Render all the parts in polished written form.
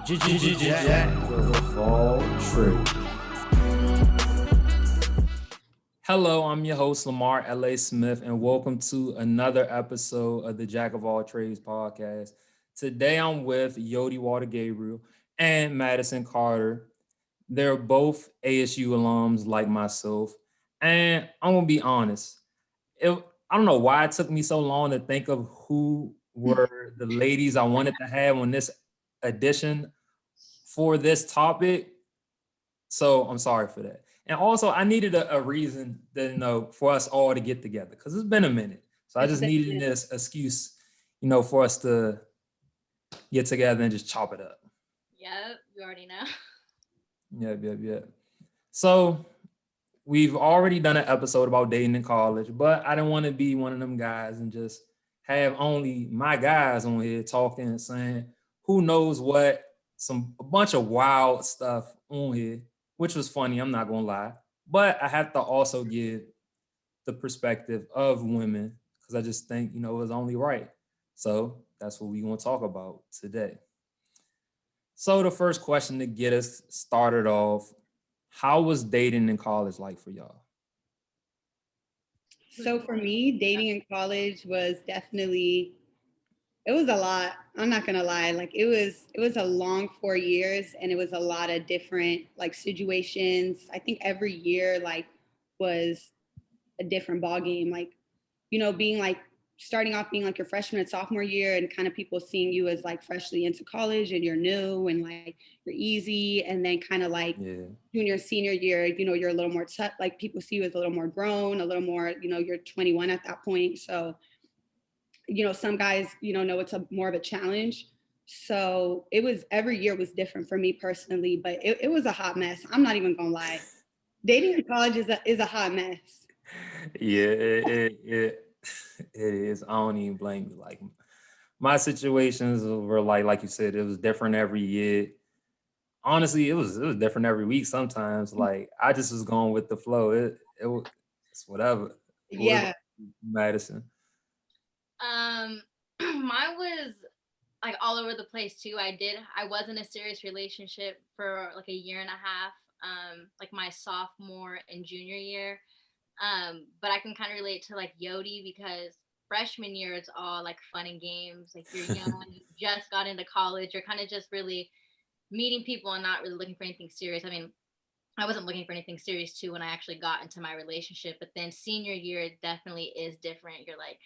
Jack of all trades. Hello, I'm your host, Lamar L.A. Smith, and welcome to another episode of the Jack of All Trades podcast. Today, I'm with Yodit Woldegebriel and Madisen Carter. They're both ASU alums like myself, and I'm going to be honest. I don't know why it took me so long to think of who were the ladies I wanted to have on this edition for this topic. So I'm sorry for that. And also, I needed a reason for us all to get together because it's been a minute. So I just needed this excuse, for us to get together and just chop it up. Yep, you already know. Yep. So we've already done an episode about dating in college, but I didn't want to be one of them guys and just have only my guys on here talking and saying who knows what, a bunch of wild stuff on here, which was funny, I'm not gonna lie. But I have to also give the perspective of women because I just think, it was only right. So that's what we're gonna talk about today. So the first question to get us started off, how was dating in college like for y'all? So for me, dating in college was definitely, it was a lot. I'm not gonna lie. Like it was a long 4 years and it was a lot of different like situations. I think every year like was a different ball game. Like, being like starting off being like your freshman and sophomore year and kind of people seeing you as like freshly into college and you're new and like you're easy, and then kind of like junior senior year, you're a little more like people see you as a little more grown, a little more, you're 21 at that point. So some guys know it's more of a challenge. So it was, every year was different for me personally, but it was a hot mess. I'm not even gonna lie. Dating in college is a hot mess. Yeah, it is. I don't even blame you. Like my situations were like you said, it was different every year. Honestly, it was different every week sometimes. Like I just was going with the flow. It's whatever. Yeah. Madison. Mine was like all over the place too. I was in a serious relationship for like a year and a half, like my sophomore and junior year. But I can kind of relate to like Yodi because freshman year it's all like fun and games. Like you're young, you just got into college, you're kind of just really meeting people and not really looking for anything serious. I mean, I wasn't looking for anything serious too when I actually got into my relationship, but then senior year it definitely is different. You're like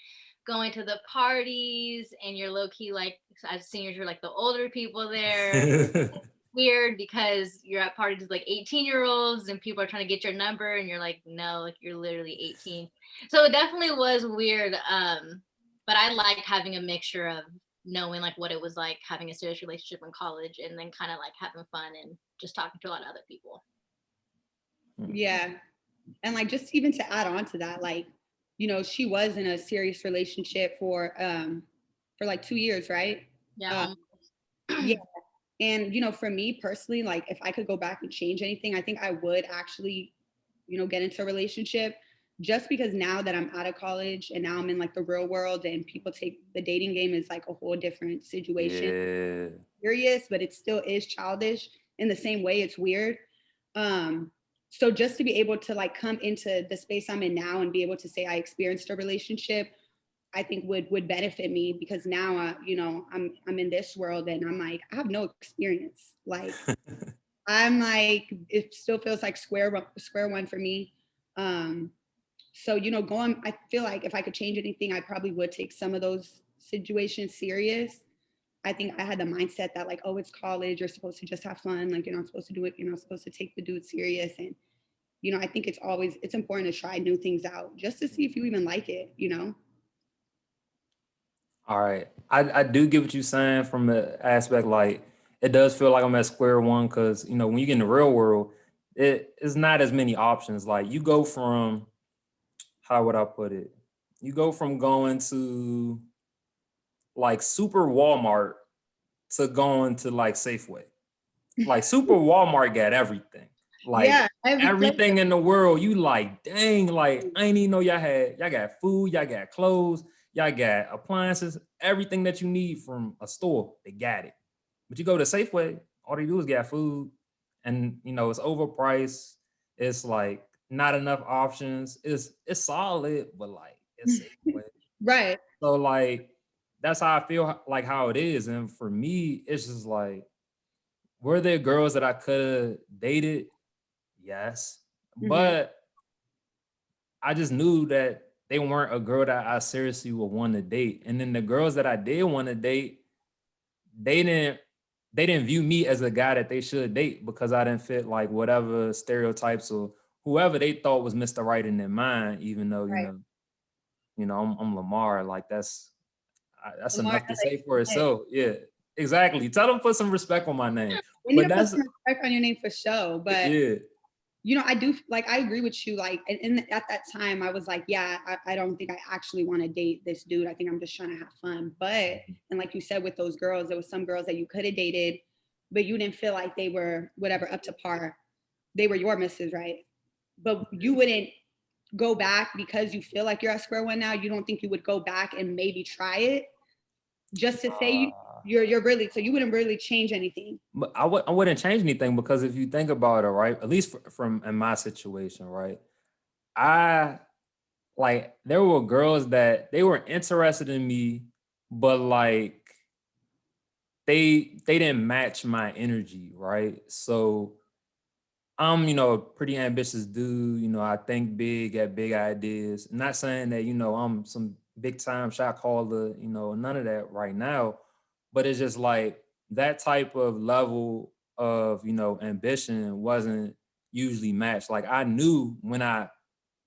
going to the parties and you're low key like, as seniors you're like the older people there. Weird because you're at parties with like 18-year-olds and people are trying to get your number and you're like, no, like you're literally 18. So it definitely was weird. But I liked having a mixture of knowing like what it was like having a serious relationship in college and then kind of like having fun and just talking to a lot of other people. Yeah. And like just even to add on to that, like, she was in a serious relationship for like 2 years, right? Yeah. Yeah. And for me personally, like if I could go back and change anything, I think I would actually, get into a relationship, just because now that I'm out of college and now I'm in like the real world and people take the dating game as like a whole different situation. Yeah. Serious, but it still is childish in the same way. It's weird. So just to be able to like come into the space I'm in now and be able to say I experienced a relationship, I think would benefit me, because now I'm in this world and I'm like, I have no experience. Like I'm like, it still feels like square one for me. So going, I feel like if I could change anything, I probably would take some of those situations serious. I think I had the mindset that like, oh, it's college, you're supposed to just have fun, like you're not supposed to do it, you're not supposed to take the dude serious. And I think it's important to try new things out just to see if you even like it. All right. I do get what you're saying from the aspect like it does feel like I'm at square one because when you get in the real world, it's not as many options. Like you go from, how would I put it? You go from going to like Super Walmart to going to like Safeway. Like Super Walmart got everything. Like Yeah, everything in the world. You like, dang, like I didn't even know y'all got food, y'all got clothes, y'all got appliances, everything that you need from a store, they got it. But you go to Safeway, all they do is get food, and it's overpriced. It's like not enough options. It's solid, but like it's Safeway. Right. So like that's how I feel like how it is. And for me, it's just like, were there girls that I could have dated? Yes. Hmm. But I just knew that they weren't a girl that I seriously would want to date. And then the girls that I did want to date, they didn't they didn't view me as a guy that they should date because I didn't fit like whatever stereotypes or whoever they thought was Mr. Right in their mind, even though, Right. I'm Lamar. Like that's Lamar enough to say for LA. itself. Yeah, exactly. Tell them put some respect on my name. We need But to put that's some respect on your name for sure. But yeah, I do like, I agree with you. Like, and at that time, I was like, yeah, I don't think I actually want to date this dude. I think I'm just trying to have fun. But, and like you said, with those girls, there was some girls that you could have dated, but you didn't feel like they were whatever up to par. They were your misses, right? But you wouldn't go back because you feel like you're at square one now. You don't think you would go back and maybe try it just to say you're really, so you wouldn't really change anything. but I wouldn't change anything because if you think about it, right? At least from in my situation, right? I like there were girls that they were interested in me, but like they didn't match my energy, right? So I'm, a pretty ambitious dude. I think big, at big ideas. Not saying that, I'm some big time shot caller, none of that right now. But it's just like that type of level of, ambition wasn't usually matched. Like I knew when I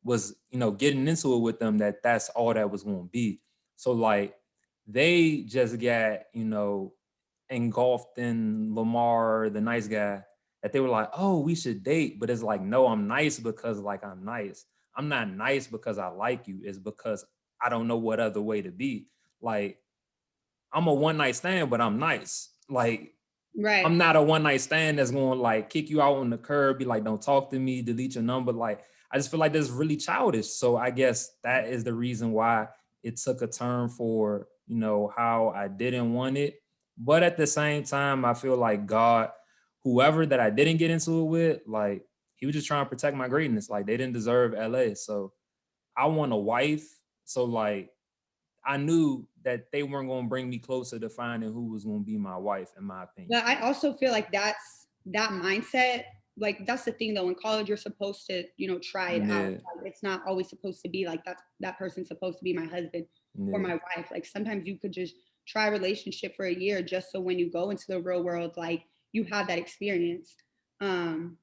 was, getting into it with them that that's all that was going to be. So like they just got, engulfed in Lamar, the nice guy, that they were like, oh, we should date. But it's like, no, I'm nice because like I'm nice. I'm not nice because I like you. It's because I don't know what other way to be. Like I'm a one night stand, but I'm nice. Like Right. I'm not a one night stand that's going to like kick you out on the curb, be like, don't talk to me, delete your number. Like, I just feel like that's really childish. So I guess that is the reason why it took a turn for, how I didn't want it. But at the same time, I feel like God, whoever that I didn't get into it with, like, he was just trying to protect my greatness. Like, they didn't deserve LA. So I want a wife. So, like, I knew that they weren't going to bring me closer to finding who was going to be my wife, in my opinion. But I also feel like that mindset. Like, that's the thing though. In college, you're supposed to, try it out. Yeah. Like, it's not always supposed to be like that person's supposed to be my husband or my wife. Like sometimes you could just try a relationship for a year just so when you go into the real world, like you have that experience. Um,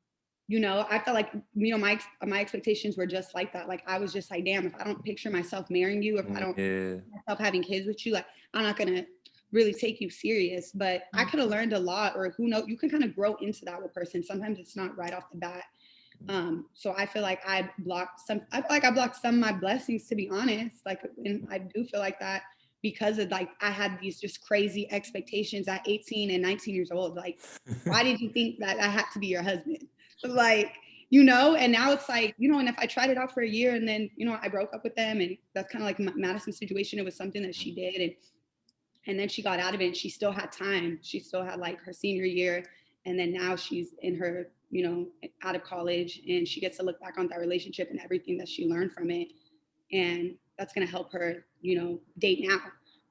I felt like, my expectations were just like that. Like I was just like, damn, if I don't picture myself marrying you, if I don't Yeah. myself having kids with you, like I'm not gonna really take you serious. But I could have learned a lot, or who knows, you can kind of grow into that with a person. Sometimes it's not right off the bat. So I feel like I blocked some of my blessings, to be honest. Like, and I do feel like that because of like I had these just crazy expectations at 18 and 19 years old. Like, why did you think that I had to be your husband? Like, and now it's like, and if I tried it out for a year and then, I broke up with them, and that's kind of like Madison's situation. It was something that she did, and then she got out of it and she still had time. She still had like her senior year. And then now she's in her, out of college, and she gets to look back on that relationship and everything that she learned from it. And that's going to help her, date now.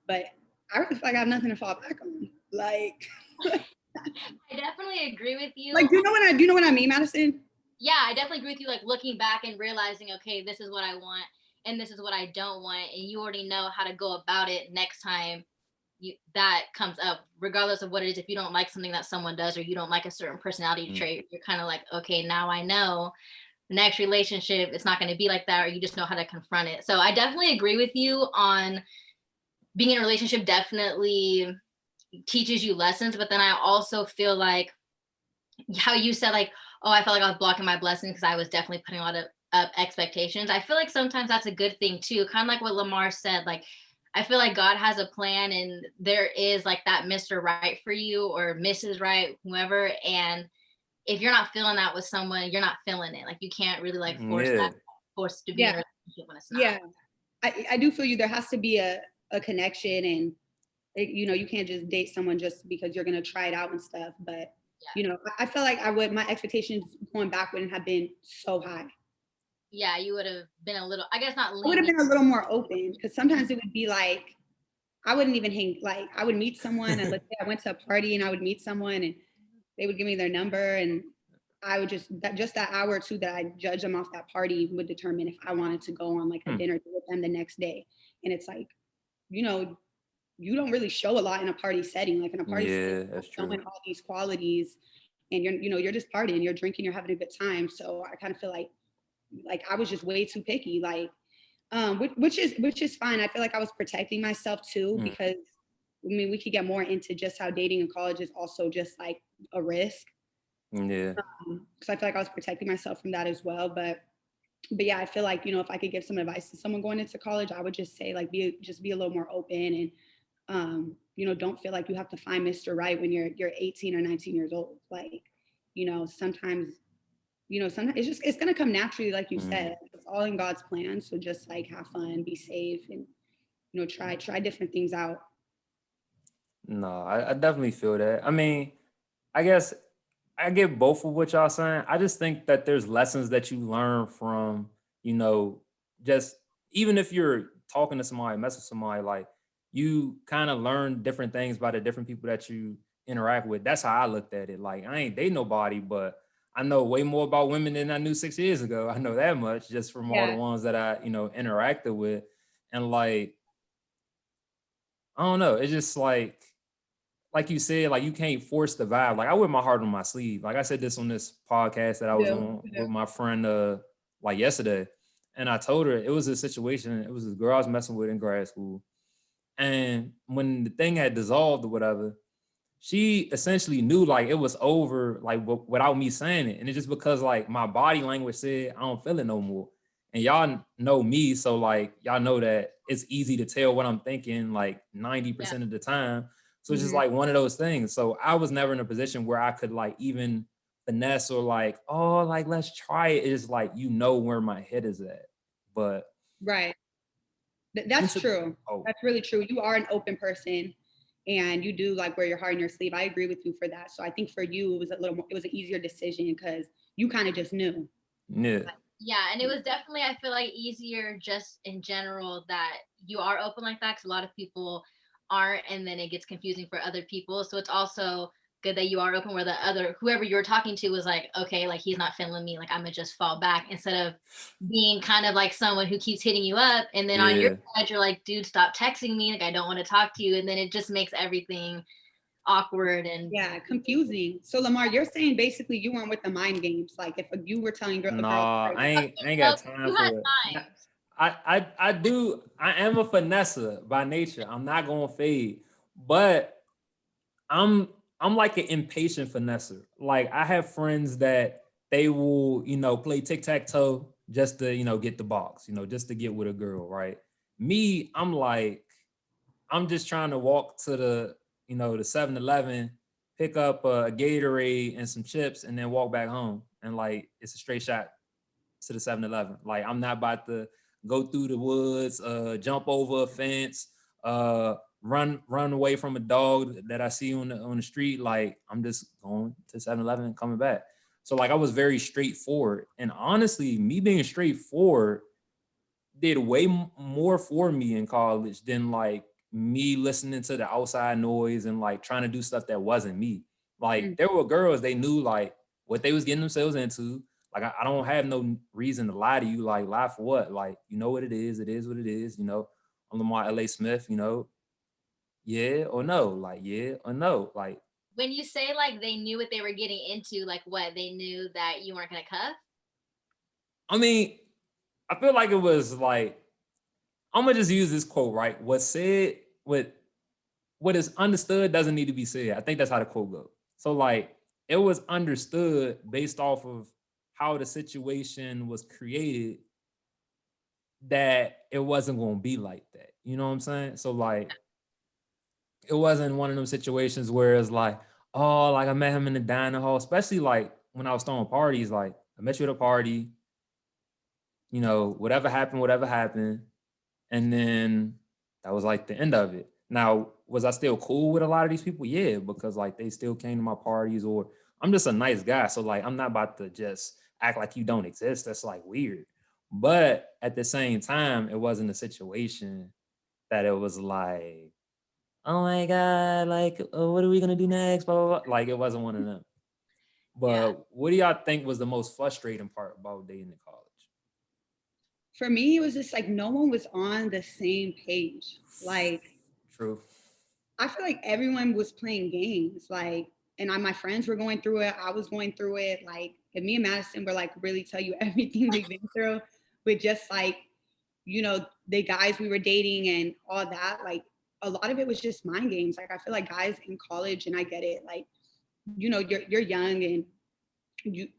But I really feel like I have nothing to fall back on. Like, I definitely agree with you. like, do you know what I mean, Madison? Yeah, I definitely agree with you. Like looking back and realizing, okay, this is what I want and this is what I don't want, and you already know how to go about it next time that comes up, regardless of what it is. If you don't like something that someone does, or you don't like a certain personality trait, you're kind of like, okay, now I know the next relationship, it's not going to be like that, or you just know how to confront it. So I definitely agree with you on being in a relationship definitely teaches you lessons. But then I also feel like how you said, like, oh, I felt like I was blocking my blessings because I was definitely putting a lot of expectations. I feel like sometimes that's a good thing too. Kind of like what Lamar said, like, I feel like God has a plan and there is like that Mr. Right for you or Mrs. Right, whoever. And if you're not feeling that with someone, you're not feeling it. Like you can't really like force to be in a Yeah. relationship when it's not. Yeah. I do feel you. There has to be a connection, and You can't just date someone just because you're going to try it out and stuff. But, Yeah. I feel like my expectations going back wouldn't have been so high. Yeah, you would have been a little, I guess not I would have lenient. been a little more open because sometimes it would be like, I wouldn't even hang, like, I would meet someone and let's say I went to a party and I would meet someone and they would give me their number and I would just that hour or two that I judge them off that party would determine if I wanted to go on like a dinner with them the next day. And it's like, you know, you don't really show a lot in a party setting. Like in a party setting, Yeah, that's you're true. showing all these qualities and you're just partying, you're drinking, you're having a good time. So I kind of feel like I was just way too picky. Like which is fine. I feel like I was protecting myself too because I mean we could get more into just how dating in college is also just like a risk. Yeah. Because I feel like I was protecting myself from that as well. But yeah, I feel like if I could give some advice to someone going into college, I would just say like be a little more open and don't feel like you have to find Mr. Right when you're 18 or 19 years old. Like sometimes sometimes it's gonna come naturally, like you said. It's all in God's plan. So just like have fun, be safe, and try different things out. No, I definitely feel that. I mean, I guess I get both of what y'all saying. I just think that there's lessons that you learn from, just even if you're talking to somebody, messing with somebody, like you kind of learn different things by the different people that you interact with. That's how I looked at it. Like I ain't date nobody, but I know way more about women than I knew 6 years ago. I know that much just from all the Yeah. ones that I, interacted with. And like, I don't know, it's just like you said, like you can't force the vibe. Like I wear my heart on my sleeve. Like I said this on this podcast that I was Yeah. on with my friend like yesterday. And I told her it was a situation, it was this girl I was messing with in grad school. And when the thing had dissolved or whatever, she essentially knew like it was over, like without me saying it. And it's just because like my body language said I don't feel it no more. And y'all know me, so like y'all know that it's easy to tell what I'm thinking like 90% of the time. So it's just Mhm. like one of those things. So I was never in a position where I could like even finesse or like, oh, like let's try it. It's like where my head is at. But Right. That's into true. oh That's really true. You are an open person and you do like wear your heart in your sleeve. I agree with you for that. So I think for you it was an easier decision because you kind of just knew. yeah. Yeah, and it was definitely, I feel like, easier just in general that you are open like that because a lot of people aren't, and then it gets confusing for other people. So it's also good that you are open where the other whoever you're talking to was like, okay, like he's not feeling me, like I'm gonna just fall back instead of being kind of like someone who keeps hitting you up, and then on your Yeah. side you're like, dude, stop texting me, like I don't want to talk to you, and then it just makes everything awkward and Yeah, confusing. So Lamar, you're saying basically you weren't with the mind games. Like if you were telling a girl, Nah, like, I ain't well, got time you had for it. times. I do. I am a finesser by nature. I'm not gonna fade, but I'm I'm like an impatient finesser. Like I have friends that they will, play tic tac toe just to, get the box, just to get with a girl, right? Me, I'm like, I'm just trying to walk to the 7-Eleven, pick up a Gatorade and some chips, and then walk back home. And like, it's a straight shot to the 7-Eleven. Like I'm not about to go through the woods, jump over a fence, run away from a dog that I see on the street. Like I'm just going to 7-Eleven and coming back. So like I was very straightforward. And honestly, me being straightforward did way more for me in college than like me listening to the outside noise and like trying to do stuff that wasn't me. Like mm, there were girls, they knew like what they was getting themselves into. Like I don't have no reason to lie to you. Like lie for what? Like you know what it is. It is what it is. I'm Lamar L.A. Smith. Yeah or no. Like yeah or no. Like When you say like they knew what they were getting into, like what they knew that you weren't gonna cuff. I mean, I feel like it was like I'm gonna just use this quote right. What is understood doesn't need to be said. I think that's how the quote goes. So like it was understood based off of how the situation was created that it wasn't going to be like that. You know what I'm saying? So like it wasn't one of them situations where it's like, oh, like I met him in the dining hall, especially like when I was throwing parties, like I met you at a party, whatever happened, and then that was like the end of it. Now, was I still cool with a lot of these people? Yeah, because like they still came to my parties, or I'm just a nice guy. So like I'm not about to just act like you don't exist. That's like weird. But at the same time, it wasn't a situation that it was like, oh my God, like, what are we gonna do next? Blah, blah, blah. Like it wasn't one of them. Yeah. But what do y'all think was the most frustrating part about dating in college? For me, it was just like no one was on the same page. Like True. I feel like everyone was playing games. Like, and my friends were going through it. I was going through it. Like, and me and Madison were like really tell you everything we've been through with just like, the guys we were dating and all that. Like, a lot of it was just mind games. Like, I feel like guys in college, and I get it. Like, you're young and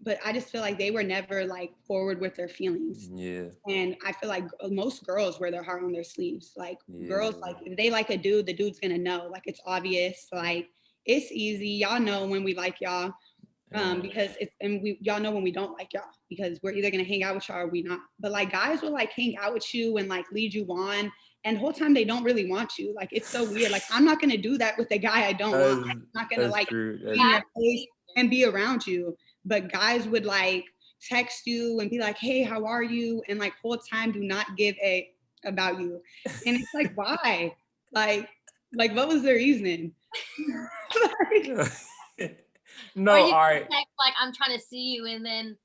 but I just feel like they were never like forward with their feelings. Yeah. And I feel like most girls wear their heart on their sleeves. Like girls, Yeah. like if they like a dude, the dude's gonna know. Like it's obvious. Like it's easy. Y'all know when we like y'all. Because it's and we y'all know when we don't like y'all because we're either gonna hang out with y'all or we not. But like guys will like hang out with you and like lead you on, and the whole time they don't really want you. Like it's so weird. Like I'm not gonna do that with a guy I don't want. I'm not gonna That's like true. be in your face and be around you. But guys would like text you and be like, "Hey, how are you?" And like whole time do not give a about you. And it's like, why? Like, like what was the reason? Like, no, Or all you right. text like I'm trying to see you, and then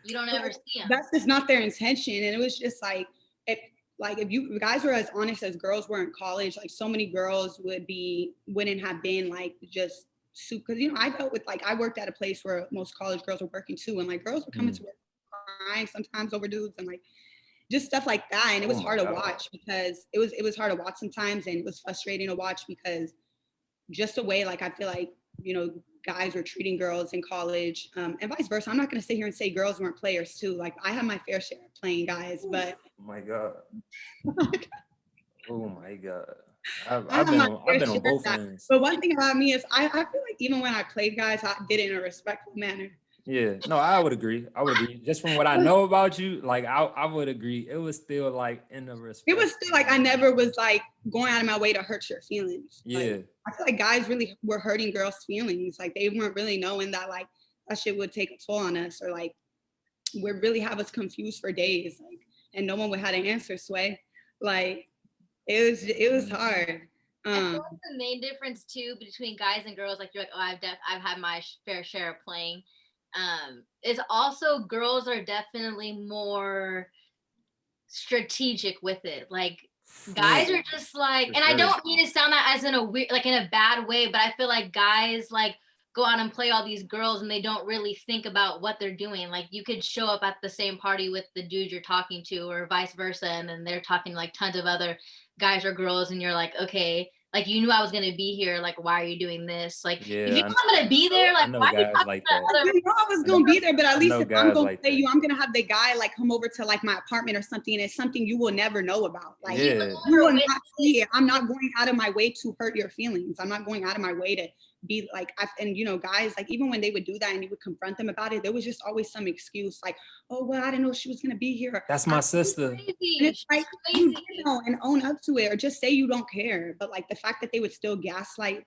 you don't ever see them. That's just not their intention. And it was just like, if you guys were as honest as girls were in college, like so many girls wouldn't have been like just soup. Because I dealt with like I worked at a place where most college girls were working too, and like girls were coming to work crying sometimes over dudes and like just stuff like that. And it was hard to watch because it was hard to watch sometimes, and it was frustrating to watch because just the way like I feel like guys were treating girls in college, and vice versa. I'm not going to sit here and say girls weren't players too. Like I had my fair share of playing guys, but oh my God. Oh my God. I I've had my fair been share on of both that. ends. But one thing about me is I feel like even when I played guys, I did it in a respectful manner. Yeah, no, I would agree. I would agree. Just from what I know about you, like I would agree. It was still like in the respect. It was still like I never was like going out of my way to hurt your feelings. Yeah. Like, I feel like guys really were hurting girls' feelings. Like they weren't really knowing that like that shit would take a toll on us, or like would really have us confused for days. Like, and no one would have an answer. Sway, like it was hard. I feel like the main difference too between guys and girls, like you're like, oh, I've had my fair share of playing, is also girls are definitely more strategic with it. Like guys are just like, and I don't mean to sound that as in a weird, like in a bad way, but I feel like guys like go out and play all these girls and they don't really think about what they're doing. Like you could show up at the same party with the dude you're talking to or vice versa, and then they're talking like tons of other guys or girls, and you're like, okay, like you knew I was gonna be here, like why are you doing this? Like Yeah, if you know I'm gonna be there, like why are you talking like to that. I know I was gonna be there, but at least if I'm gonna like play you, I'm gonna have the guy like come over to like my apartment or something, and it's something you will never know about. Like Yeah. you will not see it. I'm not going out of my way to hurt your feelings. I'm not going out of my way to be like, and guys, like even when they would do that and you would confront them about it, there was just always some excuse like, oh well, I didn't know she was gonna be here. That's my sister. And it's like you did know and own up to it, or just say you don't care. But like the fact that they would still gaslight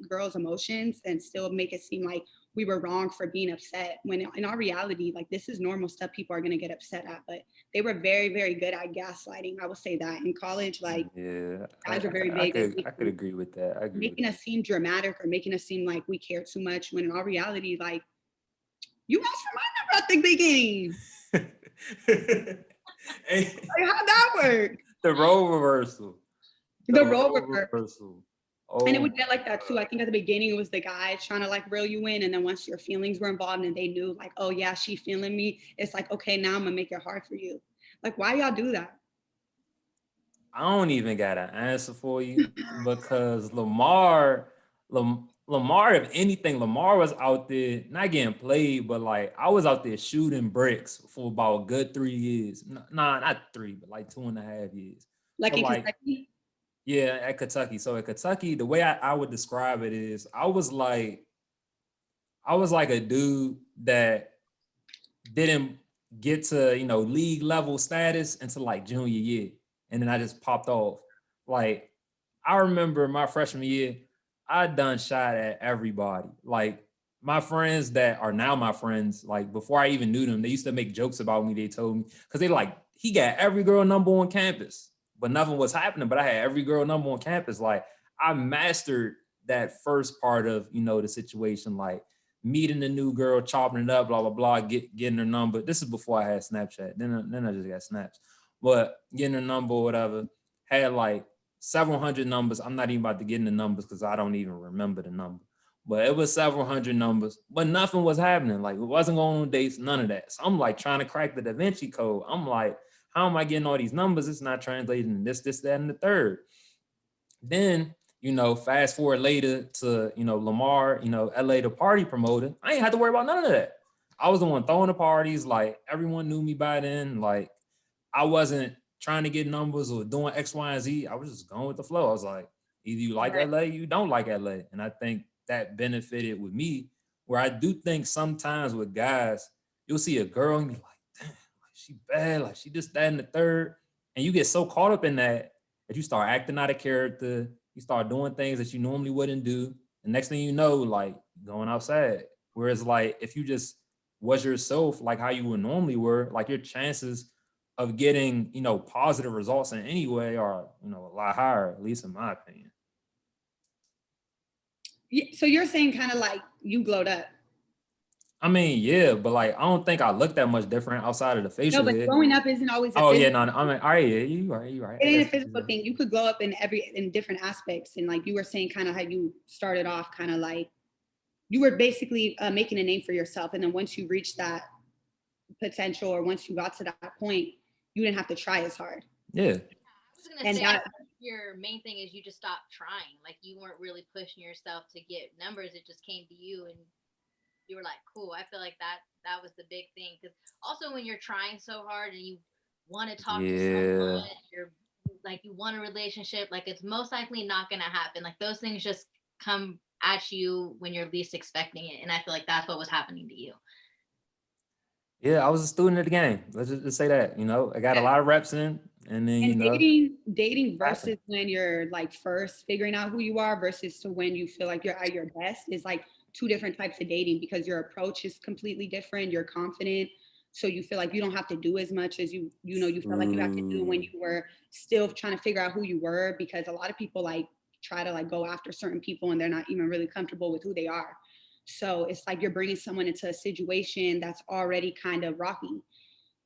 girls' emotions and still make it seem like we were wrong for being upset, when in our reality, like this is normal stuff people are gonna get upset at. But they were very, very good at gaslighting. I would say that in college, like guys are very big. I could agree with that. I agree Making us seem dramatic or making us seem like we care too much, when in our reality, like you asked for my number at the beginning. Like, how'd that work? The role reversal. The role reversal. Oh, and it would get like that too. I think at the beginning it was the guys trying to like reel you in, and then once your feelings were involved and they knew like, oh yeah, she feeling me, it's like, okay, now I'm gonna make it hard for you. Like, why y'all do that? I don't even got an answer for you because Lamar, if anything, Lamar was out there not getting played, but like I was out there shooting bricks for about a good 3 years. Nah, not 3, but like 2.5 years. Like so in like, Kentucky? Yeah, at Kentucky. So at Kentucky, the way I would describe it is I was like a dude that didn't get to, league level status until like junior year. And then I just popped off. Like I remember my freshman year, I done shot at everybody. Like my friends that are now my friends, like before I even knew them, they used to make jokes about me. They told me, because they like, he got every girl number on campus, but nothing was happening. But I had every girl number on campus. Like I mastered that first part of, the situation, like meeting the new girl, chopping it up, blah, blah, blah, getting her number. This is before I had Snapchat. Then I just got snaps. But getting her number or whatever, had like several hundred numbers. I'm not even about to get into numbers because I don't even remember the number. But it was several hundred numbers, but nothing was happening. Like it wasn't going on dates, none of that. So I'm like trying to crack the Da Vinci Code. I'm like, how am I getting all these numbers? It's not translating this, that, and the third. Then, fast forward later to, Lamar, LA, the party promoter. I ain't had to worry about none of that. I was the one throwing the parties. Like everyone knew me by then. Like I wasn't trying to get numbers or doing X, Y, and Z. I was just going with the flow. I was like, either you like Right. LA, you don't like LA. And I think that benefited with me, where I do think sometimes with guys, you'll see a girl and be like, damn, like she bad, like she just that and the third. And you get so caught up in that you start acting out of character. You start doing things that you normally wouldn't do. And next thing you know, like going outside. Whereas like if you just was yourself, like how you would normally were, like your chances of getting, positive results in any way are, a lot higher, at least in my opinion. So you're saying kind of like you glowed up. I mean, yeah, but like I don't think I look that much different outside of the No, facial but hair. growing up isn't always a Oh yeah, physical. no, I mean, all right, yeah, you right. It I ain't guess a physical thing. You could glow up in different aspects, and like you were saying, kind of how you started off, kind of like you were basically making a name for yourself, and then once you reached that potential, or once you got to that point, you didn't have to try as hard. Yeah. I was gonna And say, I that, think your main thing is you just stopped trying. Like you weren't really pushing yourself to get numbers. It just came to you, and you were like, "Cool." I feel like that was the big thing. Because also when you're trying so hard and you want to talk to Yeah. someone, you're like you want a relationship. Like it's most likely not gonna happen. Like those things just come at you when you're least expecting it. And I feel like that's what was happening to you. Yeah, I was a student of the game. Let's just say that. I got a yeah. lot of reps in, and then And dating happened. versus when you're like first figuring out who you are versus to when you feel like you're at your best is like two different types of dating, because your approach is completely different. You're confident, so you feel like you don't have to do as much as you felt like you have to do when Ooh. you were still trying to figure out who you were, because a lot of people like try to like go after certain people and they're not even really comfortable with who they are. So it's like you're bringing someone into a situation that's already kind of rocky.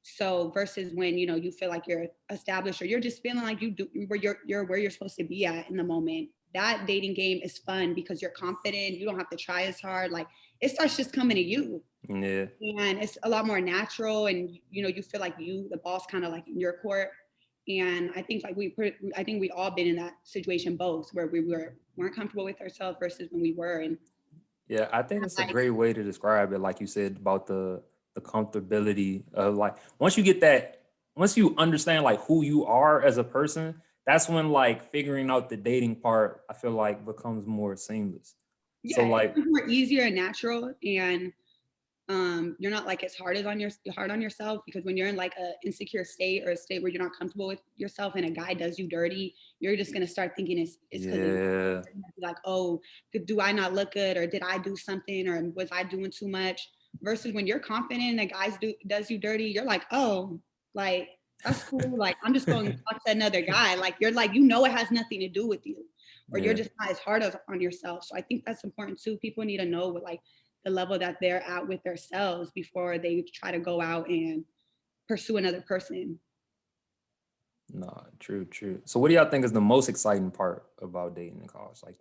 So versus when you feel like you're established, or you're just feeling like you're where you're supposed to be at in the moment. That dating game is fun because you're confident. You don't have to try as hard. Like it starts just coming to you, Yeah. and it's a lot more natural. And you feel like the ball's kind of like in your court. And I think like I think we all been in that situation both, where weren't comfortable with ourselves versus when we were. And Yeah, I think it's a like, great way to describe it, like you said, about the comfortability of like once you understand like who you are as a person, that's when like figuring out the dating part, I feel like becomes more seamless. So yeah, like, it's more easier and natural. And you're not like as hard on yourself, because when you're in like a insecure state, or a state where you're not comfortable with yourself, and a guy does you dirty, you're just gonna start thinking it's because yeah, like, oh, do I not look good, or did I do something, or was I doing too much? Versus when you're confident and a guy does you dirty, you're like, oh, like that's cool. Like I'm just going to talk to another guy. Like you're like, it has nothing to do with you, or you're yeah. just not as hard on yourself. So I think that's important too. People need to know what like the level that they're at with themselves before they try to go out and pursue another person. No, true, true. So what do y'all think is the most exciting part about dating in college? Like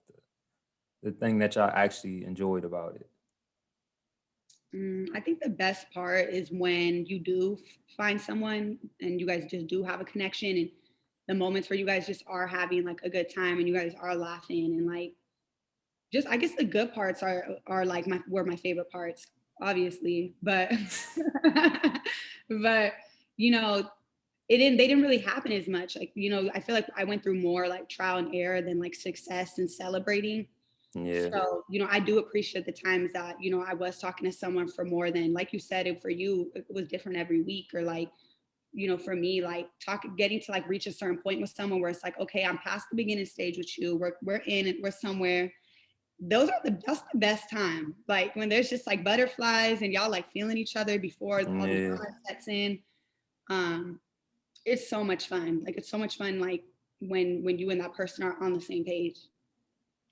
the thing that y'all actually enjoyed about it? I think the best part is when you do find someone and you guys just do have a connection, and the moments where you guys just are having like a good time and you guys are laughing, and like just I guess the good parts are like were my favorite parts, obviously, but but you know they didn't really happen as much. Like I feel like I went through more like trial and error than like success and celebrating. Yeah, So I do appreciate the times that I was talking to someone for more than, like you said, it for you it was different every week, or like for me, like getting to like reach a certain point with someone where it's like, okay, I'm past the beginning stage with you. We're in it. We're somewhere. That's the best time. Like when there's just like butterflies and y'all like feeling each other before all the Yeah. drama sets in. It's so much fun. Like it's so much fun. Like when you and that person are on the same page.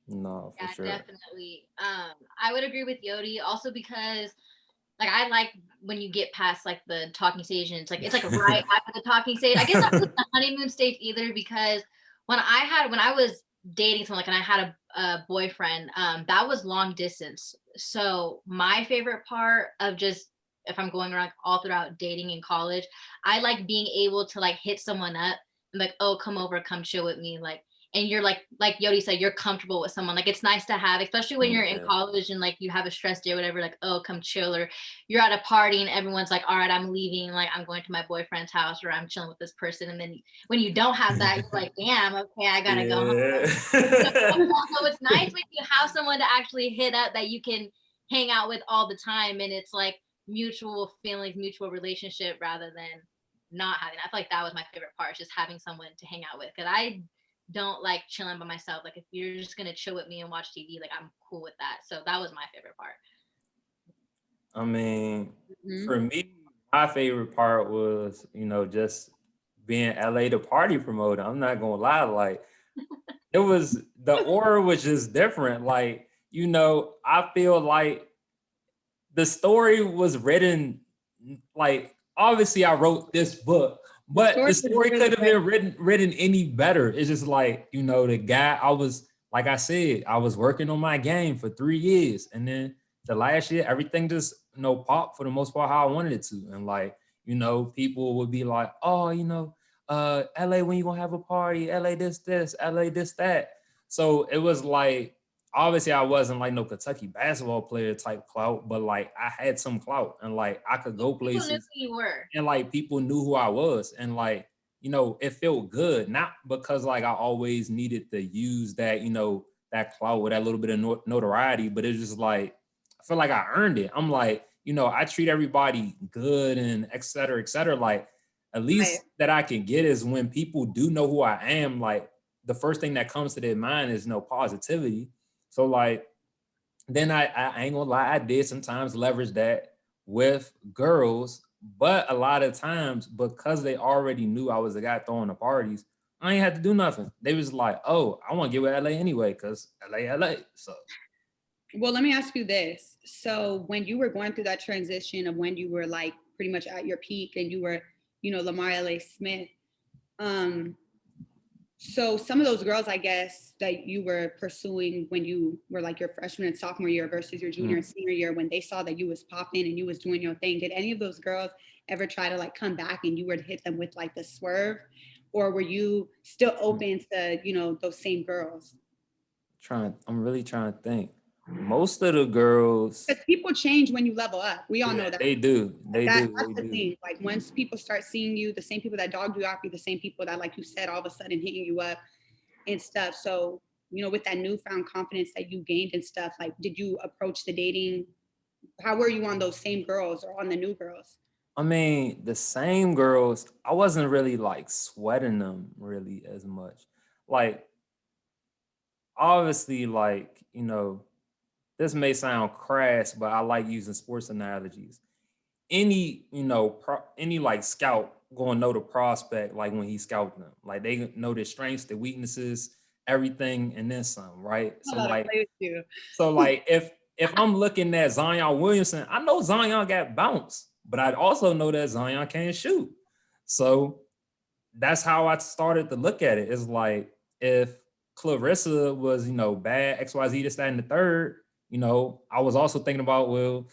No, for Yeah, sure. definitely. I would agree with Yodi also because like I like when you get past like the talking stage and it's like right after the talking stage. I guess not really the honeymoon stage either because when I was dating someone like and I had a boyfriend, that was long distance. So my favorite part of just if I'm going around all throughout dating in college, I like being able to like hit someone up and like, oh, come over, come chill with me. Like and you're like Yodi said, you're comfortable with someone. Like it's nice to have, especially when you're in Yeah. college and like you have a stress day or whatever, like, oh, come chill, or you're at a party and everyone's like, all right, I'm leaving, like I'm going to my boyfriend's house or I'm chilling with this person. And then when you don't have that, you're like, damn, okay, I gotta go home. Yeah. So it's nice when you have someone to actually hit up that you can hang out with all the time and it's like mutual feelings, mutual relationship rather than not having. I feel like that was my favorite part, just having someone to hang out with. Because I don't like chilling by myself. Like if you're just gonna chill with me and watch TV, like I'm cool with that. So that was my favorite part. I mean, Mm-hmm. for me, my favorite part was, just being LA the party promoter. I'm not gonna lie, like it was the aura was just different. Like, I feel like the story was written like obviously I wrote this book, The but story the was story really could have great. been written any better. It's just like, the guy I was like I said, I was working on my game for 3 years. And then the last year, everything just, popped for the most part how I wanted it to. And like, people would be like, oh, LA, when you gonna have a party? LA this, LA this, that. So it was like obviously I wasn't like no Kentucky basketball player type clout, but like I had some clout and like I could go People knew places who you were. and like people knew who I was. And like, it felt good. Not because like I always needed to use that, that clout with that little bit of notoriety, but it's just like I feel like I earned it. I'm like, I treat everybody good and et cetera, et cetera. Like at Right. least that I can get is when people do know who I am, like the first thing that comes to their mind is no positivity. So like then I ain't gonna lie, I did sometimes leverage that with girls, but a lot of times because they already knew I was the guy throwing the parties, I ain't had to do nothing. They was like, oh, I want to get with LA anyway, because LA. So Well, let me ask you this. So when you were going through that transition of when you were like pretty much at your peak and you were, Lamar LA Smith, um, so some of those girls, I guess, that you were pursuing when you were like your freshman and sophomore year versus your junior and senior year, when they saw that you was popping and you was doing your thing, did any of those girls ever try to like come back and you would hit them with like the swerve? Or were you still open to, those same girls? I'm really trying to think. Most of the girls, Because people change when you level up. We all know yeah, that. they do. Like They do. that's They the do. thing. Like once people start seeing you, the same people that dogged you out be the same people that, like you said, all of a sudden hitting you up and stuff. So, with that newfound confidence that you gained and stuff, like did you approach the dating? How were you on those same girls or on the new girls? I mean, the same girls, I wasn't really like sweating them really as much. Like, obviously, like, this may sound crass, but I like using sports analogies. Any like scout gonna know the prospect like when he scout them. Like they know their strengths, their weaknesses, everything, and then some, right? I'm So about to like, play with you. if I'm looking at Zion Williamson, I know Zion got bounce, but I'd also know that Zion can't shoot. So that's how I started to look at it. It's like if Clarissa was, bad, XYZ, this, that, and the third, I was also thinking about, well,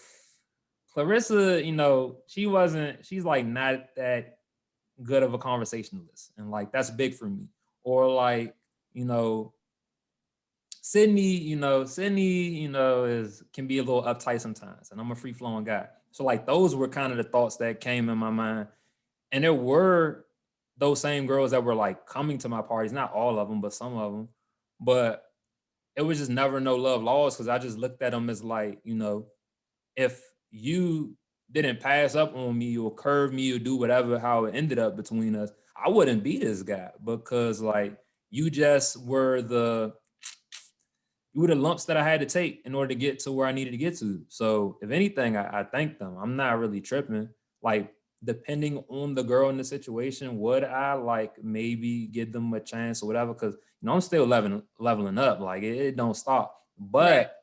Clarissa, she's like not that good of a conversationalist. And like that's big for me. Or like, you know, Sydney, is can be a little uptight sometimes. And I'm a free flowing guy. So like those were kind of the thoughts that came in my mind. And there were those same girls that were like coming to my parties, not all of them, but some of them. But it was just never no love lost because I just looked at them as like, if you didn't pass up on me or curve me or do whatever, how it ended up between us, I wouldn't be this guy because like you just were the lumps that I had to take in order to get to where I needed to get to. So if anything, I thank them. I'm not really tripping. Like depending on the girl in the situation, would I like maybe give them a chance or whatever? Because I'm still leveling up. Like it don't stop. Right. But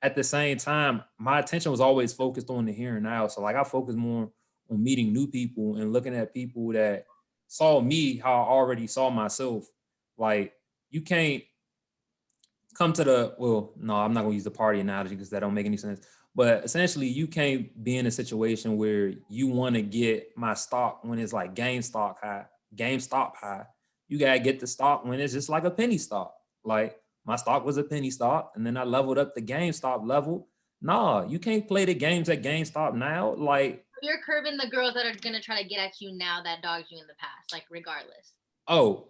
at the same time, my attention was always focused on the here and now. So like I focused more on meeting new people and looking at people that saw me how I already saw myself. Like you can't come to the no, I'm not gonna use the party analogy because that don't make any sense. But essentially, you can't be in a situation where you want to get my stock when it's like GameStop high. You gotta get the stock when it's just like a penny stock. Like my stock was a penny stock, and then I leveled up the GameStop level. Nah, you can't play the games at GameStop now. Like, You're curbing the girls that are gonna try to get at you now that dogged you in the past, like regardless. oh,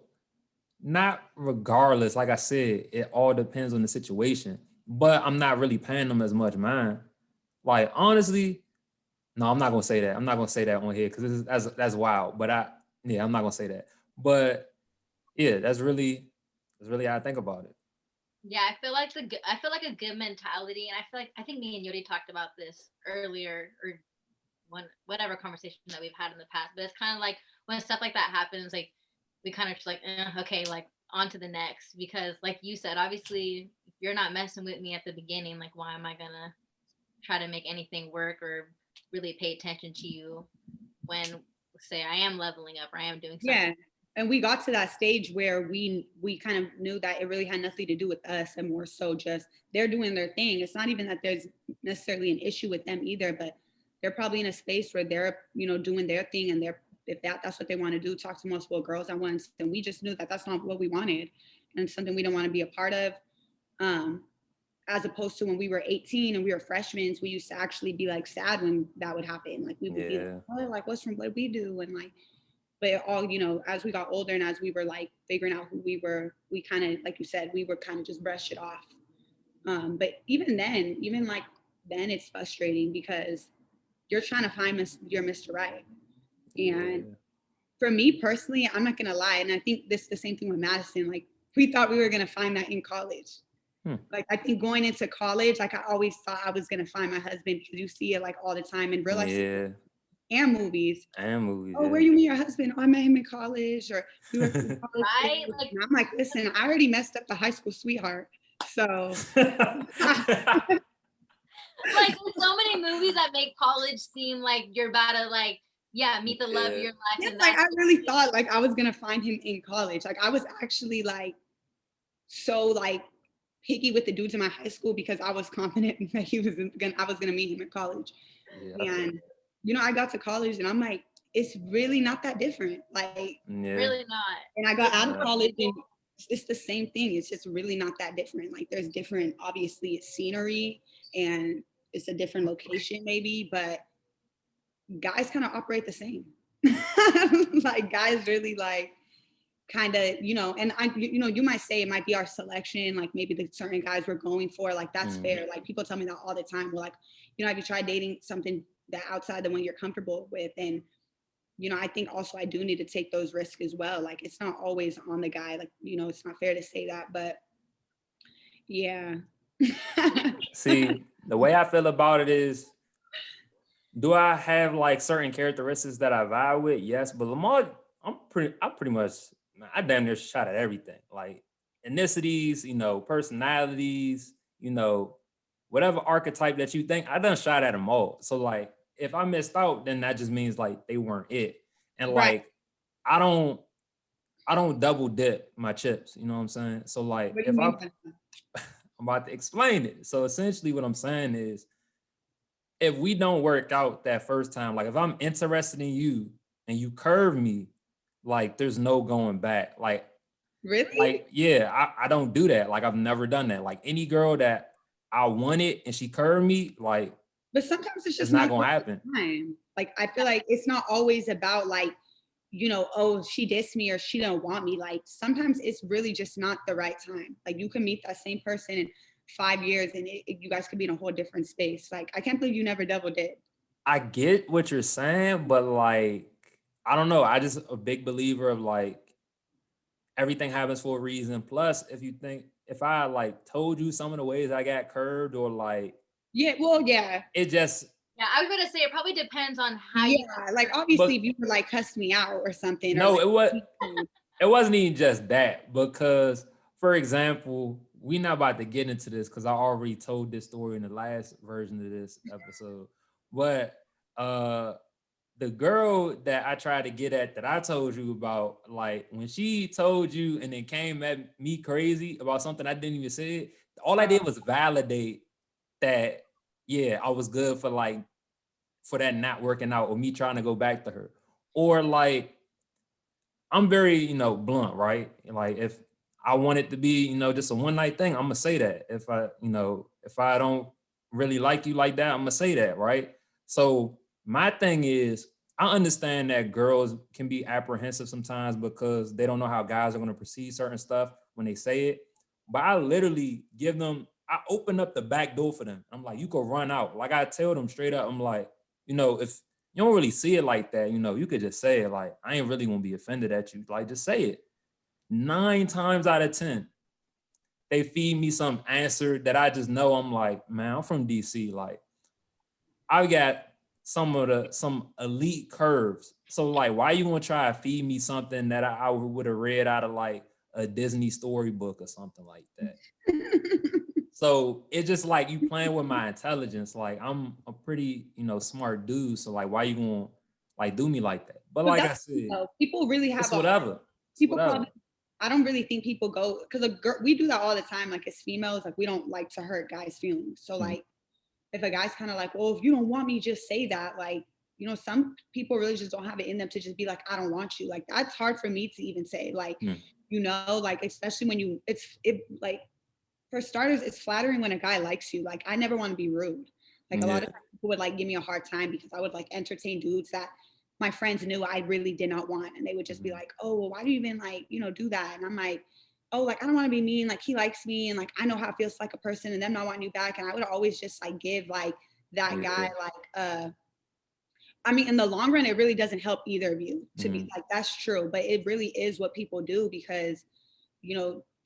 not regardless. Like I said, it all depends on the situation. But I'm not really paying them as much mind. Like honestly, no, I'm not gonna say that. I'm not gonna say that on here because that's wild. But I'm not gonna say that. But yeah, that's really how I think about it. Yeah, I feel like a good mentality, and I think me and Yodi talked about this earlier, or whatever conversation that we've had in the past. But it's kind of like when stuff like that happens, like we kind of just like, okay, like on to the next. Because like you said, obviously, if you're not messing with me at the beginning, like why am I gonna try to make anything work or really pay attention to you when, say, I am leveling up or I am doing something? Yeah. And we got to that stage where we kind of knew that it really had nothing to do with us, and more so just they're doing their thing. It's not even that there's necessarily an issue with them either, but they're probably in a space where they're, doing their thing, and they're, if that's what they want to do, talk to multiple girls at once. And we just knew that that's not what we wanted, and something we don't want to be a part of. As opposed to when we were 18 and we were freshmen, we used to actually be like sad when that would happen. Like we would be like, oh, like what's from what we do, and like, but it all, as we got older and as we were like figuring out who we were, we kind of, like you said, we were kind of just brush it off. But even then, it's frustrating because you're trying to find your Mr. Right. And for me personally, I'm not gonna lie, and I think this is the same thing with Madison. Like we thought we were gonna find that in college. Like I think going into college, like I always thought I was gonna find my husband, because you see it like all the time in real life. Yeah. And movies. Oh, Yeah. where you meet your husband? Oh, I met him in college, or we were college. Right? Like, and I'm like, listen, I already messed up the high school sweetheart. So like there's so many movies that make college seem like you're about to like, meet the love of your life. yeah, And like I really thought like I was gonna find him in college. Like I was actually like so like picky with the dudes in my high school because I was confident that I was gonna meet him in college. And I got to college and I'm like, it's really not that different. Like really not. And I got out of college and it's the same thing. It's just really not that different. Like there's different, obviously it's scenery and it's a different location maybe, but guys kind of operate the same. Like guys really like kind of, and you might say it might be our selection, like maybe the certain guys we're going for, like that's fair. Like people tell me that all the time. We're like, have you tried dating something that outside the one you're comfortable with? And I think also I do need to take those risks as well. Like it's not always on the guy. Like, it's not fair to say that, but yeah. See, the way I feel about it is, do I have like certain characteristics that I vibe with? Yes, but Lamar, I damn near shot at everything. Like ethnicities, personalities, whatever archetype that you think, I done shot at them all. So like, if I missed out, then that just means like they weren't it. And like, I don't double dip my chips. You know what I'm saying? So like, I'm about to explain it. So essentially, what I'm saying is, if we don't work out that first time, like if I'm interested in you and you curve me, like there's no going back. Like, really? Like, yeah, I don't do that. Like I've never done that. Like any girl that I wanted and she curved me, like, but sometimes it's just not gonna happen. Time. Like I feel like it's not always about like, oh, she dissed me or she don't want me. Like sometimes it's really just not the right time. Like you can meet that same person in 5 years and you guys could be in a whole different space. Like I can't believe you never double did. I get what you're saying, but like, I don't know. I just a big believer of like everything happens for a reason. Plus, if I like told you some of the ways I got curved or like Yeah, well, yeah. it just Yeah, I was gonna say it probably depends on how you. Yeah, like obviously but if you were like cuss me out or something or no, like it wasn't even just that because for example, we not about to get into this because I already told this story in the last version of this episode. But uh the girl that I tried to get at that I told you about, like when she told you and then came at me crazy about something I didn't even say, all I did was validate that, yeah, I was good for like for that not working out or me trying to go back to her. Or like I'm very, blunt, right? Like if I want it to be, just a one night thing, I'm gonna say that. If I don't really like you like that, I'm gonna say that, right? So my thing is, I understand that girls can be apprehensive sometimes because they don't know how guys are gonna perceive certain stuff when they say it. But I literally I open up the back door for them. I'm like, you could run out. Like I tell them straight up, I'm like, if you don't really see it like that, you could just say it like, I ain't really gonna be offended at you. Like, just say it. 9 times out of 10, they feed me some answer that I just know I'm like, man, I'm from DC. Like, I got some elite curves. So like, why you gonna try to feed me something that I would have read out of like a Disney storybook or something like that? So it's just like you playing with my intelligence. Like I'm a pretty, smart dude. So like, why you gonna like do me like that? But but like I that's said, people really have it's a whatever. It's people whatever. probably I don't really think people go because we do that all the time. Like as females, like we don't like to hurt guys' feelings. So Mhm. like if a guy's kind of like, well, if you don't want me, just say that. Like, some people really just don't have it in them to just be like, I don't want you. Like that's hard for me to even say. Like, Mhm. like especially when like for starters, it's flattering when a guy likes you. Like I never want to be rude. Like a lot of Yeah. times people would like give me a hard time because I would like entertain dudes that my friends knew I really did not want. And they would just be Mhm. like, oh, well, why do you even like, do that? And I'm like, oh, like I don't want to be mean. Like he likes me and like I know how it feels like a person and them not wanting you back. And I would always just like give like that guy Yeah. I mean, in the long run, it really doesn't help either of you to be Mhm. like, that's true. But it really is what people do because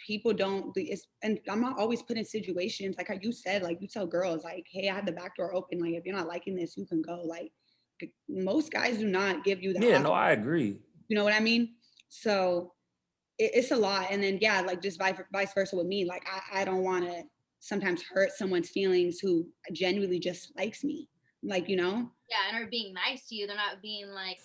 people don't and I'm not always put in situations like how you said, like you tell girls like, hey, I have the back door open, like if you're not liking this you can go. Like most guys do not give you that Yeah. option, No, I agree. you know what I mean? So it's a lot. And then yeah, like just vice versa with me, like I don't want to sometimes hurt someone's feelings who genuinely just likes me, like Yeah, and are being nice to you. They're not being like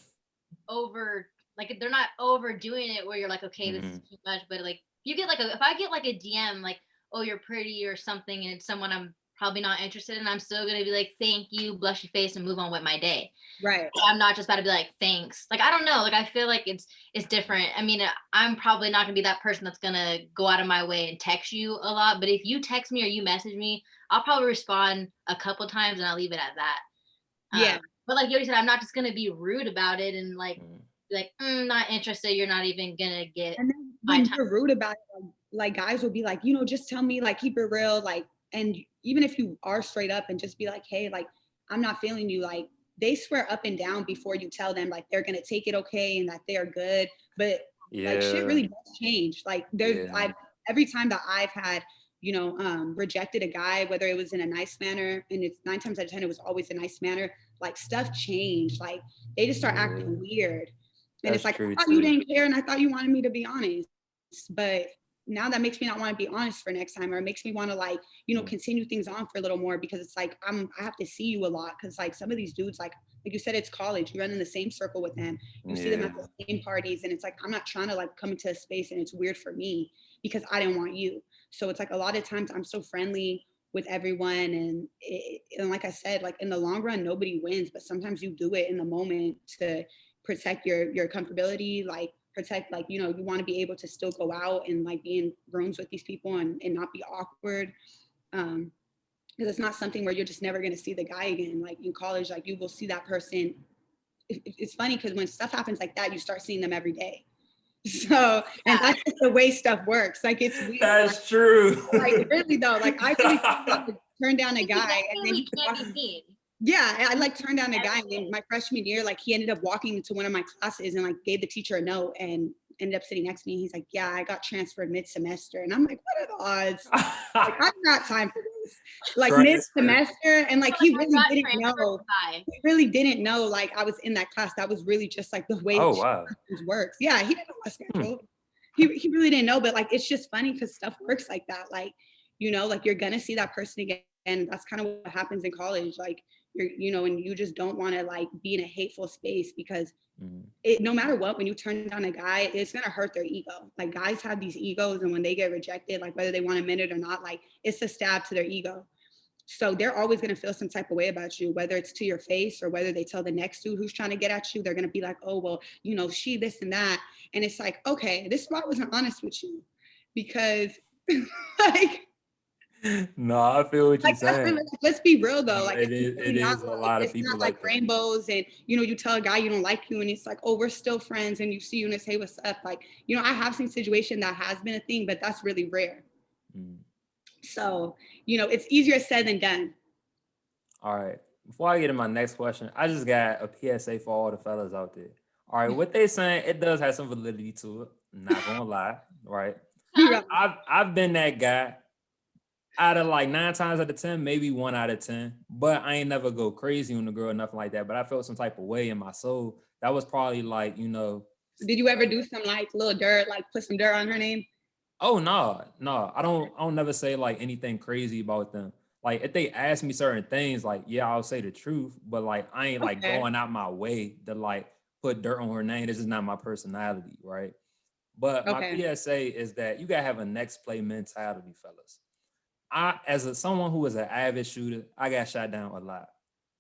over, like they're not overdoing it where you're like, okay, this is Mhm. too much. But like, you get like if I get like a DM like, oh, you're pretty or something, and it's someone I'm probably not interested in, I'm still gonna be like, thank you, blush your face, and move on with my day. right. I'm not just about to be like, thanks. Like I don't know. Like I feel like it's different. I mean, I'm probably not gonna be that person that's gonna go out of my way and text you a lot. But if you text me or you message me, I'll probably respond a couple times and I'll leave it at that. Yeah. But like Yodi said, I'm not just gonna be rude about it and like Mhm. be like, not interested. You're not even gonna get And then my when time. you're rude about it, like guys will be like, just tell me, like, keep it real. Like, and even if you are straight up and just be like, hey, like, I'm not feeling you, like, they swear up and down before you tell them, like, they're gonna take it okay and that they're good. But like shit Yeah. really does change. Like Yeah. every time that I've had, rejected a guy, whether it was in a nice manner, and it's 9 times out of 10, it was always a nice manner, like stuff changed. Like they just start Yeah. acting weird. And it's That's like, true I thought you too. didn't care and I thought you wanted me to be honest. But now that makes me not want to be honest for next time, or it makes me want to like, Mhm. continue things on for a little more because it's like I have to see you a lot. Cause like some of these dudes, like you said, it's college. You run in the same circle with them. You see them Yeah. at the same parties. And it's like, I'm not trying to like come into a space and it's weird for me because I didn't want you. So it's like a lot of times I'm so friendly with everyone and like I said, like in the long run nobody wins, but sometimes you do it in the moment to protect your comfortability, like protect, like you want to be able to still go out and like be in rooms with these people and not be awkward, um because it's not something where you're just never going to see the guy again. Like in college, like you will see that person. It's funny because when stuff happens like that you start seeing them every day. So, and Yeah, that's just the way stuff works. Like it's weird. That's true. Like really though, like I really would turn down a you guy and then definitely he could can't walk. be seen. Yeah, I like turned down a guy in my freshman year. Like he ended up walking into one of my classes and like gave the teacher a note and ended up sitting next to me. He's like, "Yeah, I got transferred mid-semester," and I'm like, "What are the odds? Like I've got time for this." Like Transfer. mid-semester, and like Like, he I really got didn't transferred. know. Bye. He really didn't know like I was in that class. That was really just like the way Oh wow. it works. Yeah, he didn't know my schedule. He really didn't know, but like it's just funny because stuff works like that. Like, like you're gonna see that person again. And that's kind of what happens in college. Like and you just don't want to like be in a hateful space because no matter what, when you turn down a guy, it's gonna hurt their ego. Like guys have these egos, and when they get rejected, like whether they want to admit it or not, like it's a stab to their ego. So they're always gonna feel some type of way about you, whether it's to your face or whether they tell the next dude who's trying to get at you, they're gonna be like, "Oh well, she this and that," and it's like, okay, this is why I wasn't honest with you, because like. No, I feel what you're Like that's saying. really, let's be real though. No, Like it it's is. really It not is a like lot of it's people not like like that. rainbows and you tell a guy you don't like you and it's like, oh, we're still friends and you see you and say what's up. Like, I have seen situation that has been a thing, but that's really rare. So, it's easier said than done. All right. Before I get to my next question, I just got a PSA for all the fellas out there. All right, what they saying, it does have some validity to it. I'm not gonna lie, right? I've been that guy out of like 9 times out of 10, maybe 1 out of 10. But I ain't never go crazy on the girl or nothing like that. But I felt some type of way in my soul. That was probably like, Did you ever do some like little dirt, like put some dirt on her name? Oh no. I don't never say like anything crazy about them. Like if they ask me certain things, like yeah, I'll say the truth, but like I ain't like Okay. going out my way to like put dirt on her name. This is not my personality, right? But my Okay. PSA is that you gotta have a next play mentality, fellas. Someone who is an avid shooter, I got shot down a lot.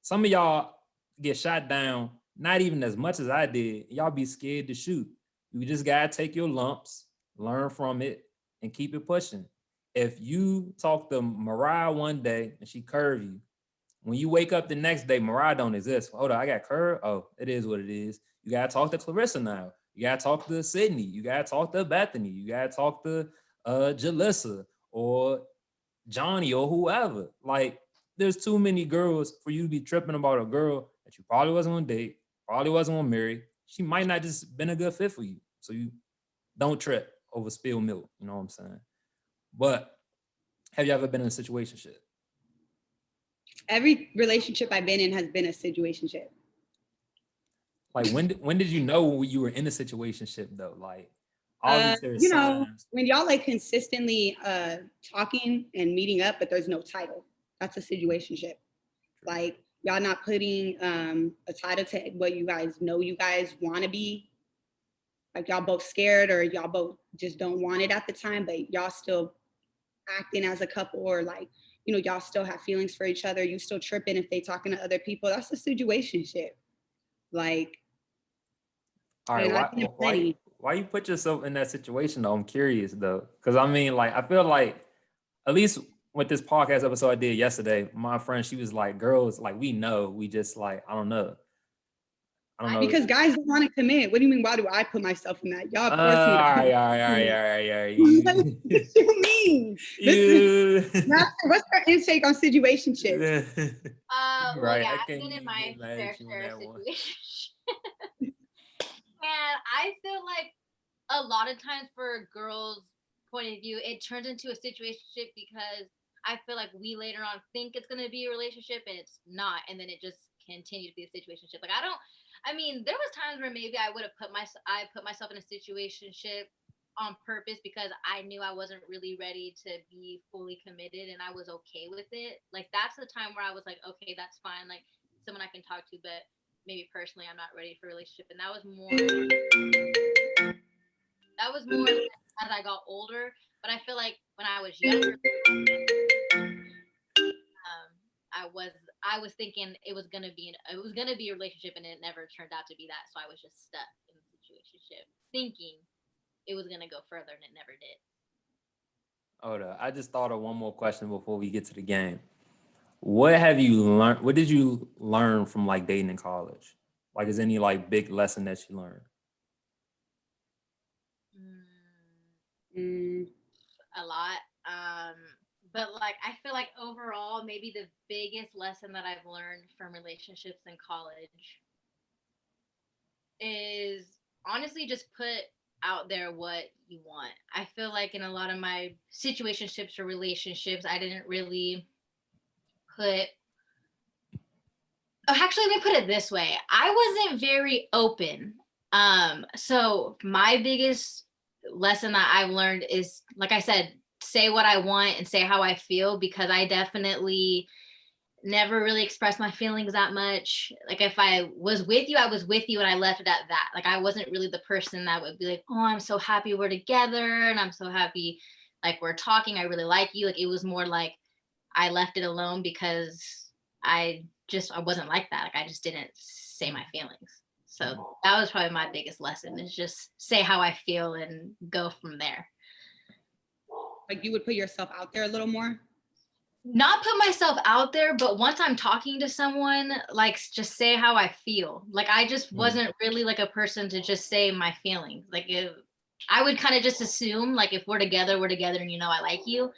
Some of y'all get shot down, not even as much as I did. Y'all be scared to shoot. You just gotta take your lumps, learn from it, and keep it pushing. If you talk to Mariah one day and she curve you, when you wake up the next day, Mariah don't exist. Hold on, I got curve. Oh, it is what it is. You gotta talk to Clarissa now. You gotta talk to Sydney. You gotta talk to Bethany. You gotta talk to Jalissa or Johnny or whoever. Like, there's too many girls for you to be tripping about a girl that you probably wasn't gonna date, probably wasn't gonna marry. She might not just been a good fit for you. So you don't trip over spilled milk. You know what I'm saying? But have you ever been in a situationship? Every relationship I've been in has been a situationship. Like when did you know you were in a situationship though? Like obviously there's signs. When y'all like consistently talking and meeting up, but there's no title, that's a situationship. Like y'all not putting a title to what you guys know you guys want to be. Like y'all both scared or y'all both just don't want it at the time, but y'all still acting as a couple or like, y'all still have feelings for each other. You still tripping if they talking to other people. That's a situationship. Like, All right, and I've been in plenty. why you put yourself in that situation though? I'm curious though. Cause I mean, like I feel like at least with this podcast episode I did yesterday, my friend, she was like, girls, like we know, we just like, I don't know. Because guys don't want to commit. What do you mean? Why do I put myself in that? Y'all force me to all commit. right. What you mean? What's our intake on situationships? Well, Right, yeah, I I've can't been in even my get mad fair at you on share of that one. situations. And I feel like a lot of times for a girl's point of view, it turns into a situationship because I feel like we later on think it's going to be a relationship and it's not. And then it just continues to be a situationship. Like, there was times where maybe I would have I put myself in a situationship on purpose because I knew I wasn't really ready to be fully committed and I was okay with it. Like, that's the time where I was like, okay, that's fine. Like, someone I can talk to, but maybe personally I'm not ready for a relationship. And that was more as I got older. But I feel like when I was younger, I was thinking it was gonna be a relationship, and it never turned out to be that. So I was just stuck in the situationship, thinking it was gonna go further, and it never did. Hold up. I just thought of one more question before we get to the game. What have you learned? What did you learn from like dating in college? Like, is any like big lesson that you learned? A lot. But like I feel like overall, maybe the biggest lesson that I've learned from relationships in college is honestly just put out there what you want. I feel like in a lot of my situationships or relationships, I didn't really put oh, actually let me put it this way. I wasn't very open. So my biggest lesson that I've learned is like I said, say what I want and say how I feel because I definitely never really expressed my feelings that much. Like if I was with you, I was with you and I left it at that. Like I wasn't really the person that would be like, "Oh, I'm so happy we're together and I'm so happy like we're talking. I really like you." Like it was more like I left it alone because I wasn't like that. Like I just didn't say my feelings. So that was probably my biggest lesson is just say how I feel and go from there. Like you would put yourself out there a little more? Not put myself out there, but once I'm talking to someone, like just say how I feel. Like I just wasn't really like a person to just say my feelings. Like if I would kind of just assume like if we're together and you know I like you.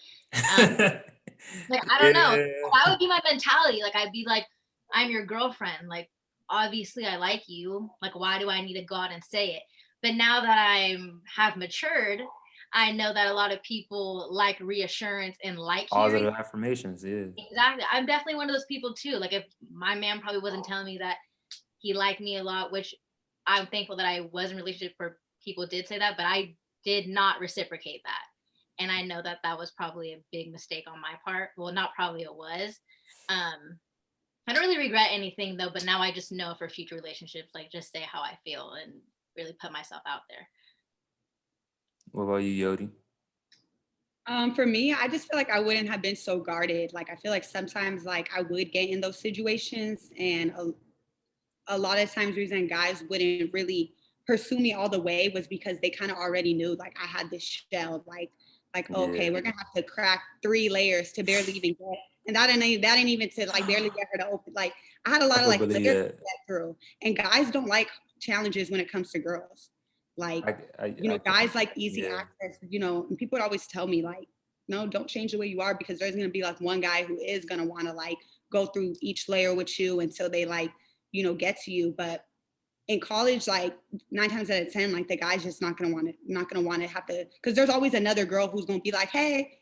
Like I don't know. Yeah. That would be my mentality. Like I'd be like, I'm your girlfriend. Like obviously I like you. Like why do I need to go out and say it? But now that have matured, I know that a lot of people like reassurance and like hearing. Positive affirmations, yeah. Exactly. I'm definitely one of those people too. Like if my man probably wasn't telling me that he liked me a lot, which I'm thankful that I was in a relationship where people did say that, but I did not reciprocate that. And I know that that was probably a big mistake on my part. Well, not probably, it was. I don't really regret anything though, but now I just know for future relationships, like just say how I feel and really put myself out there. What about you, Yodi? For me, I just feel like I wouldn't have been so guarded. Like I feel like sometimes like I would get in those situations and a lot of times the reason guys wouldn't really pursue me all the way was because they kind of already knew like I had this shell like okay, Yeah. we're gonna have to crack 3 layers to barely even get, and that ain't even to like barely get her to open. Like I had a lot I of could like believe layers to that. get through, and guys don't like challenges when it comes to girls. Like I can, guys like easy yeah. access. And people would always tell me like, no, don't change the way you are because there's gonna be like one guy who is gonna want to like go through each layer with you until they like get to you. But in college, like 9 times out of 10, like the guy's just not gonna want to have to, because there's always another girl who's gonna be like, hey,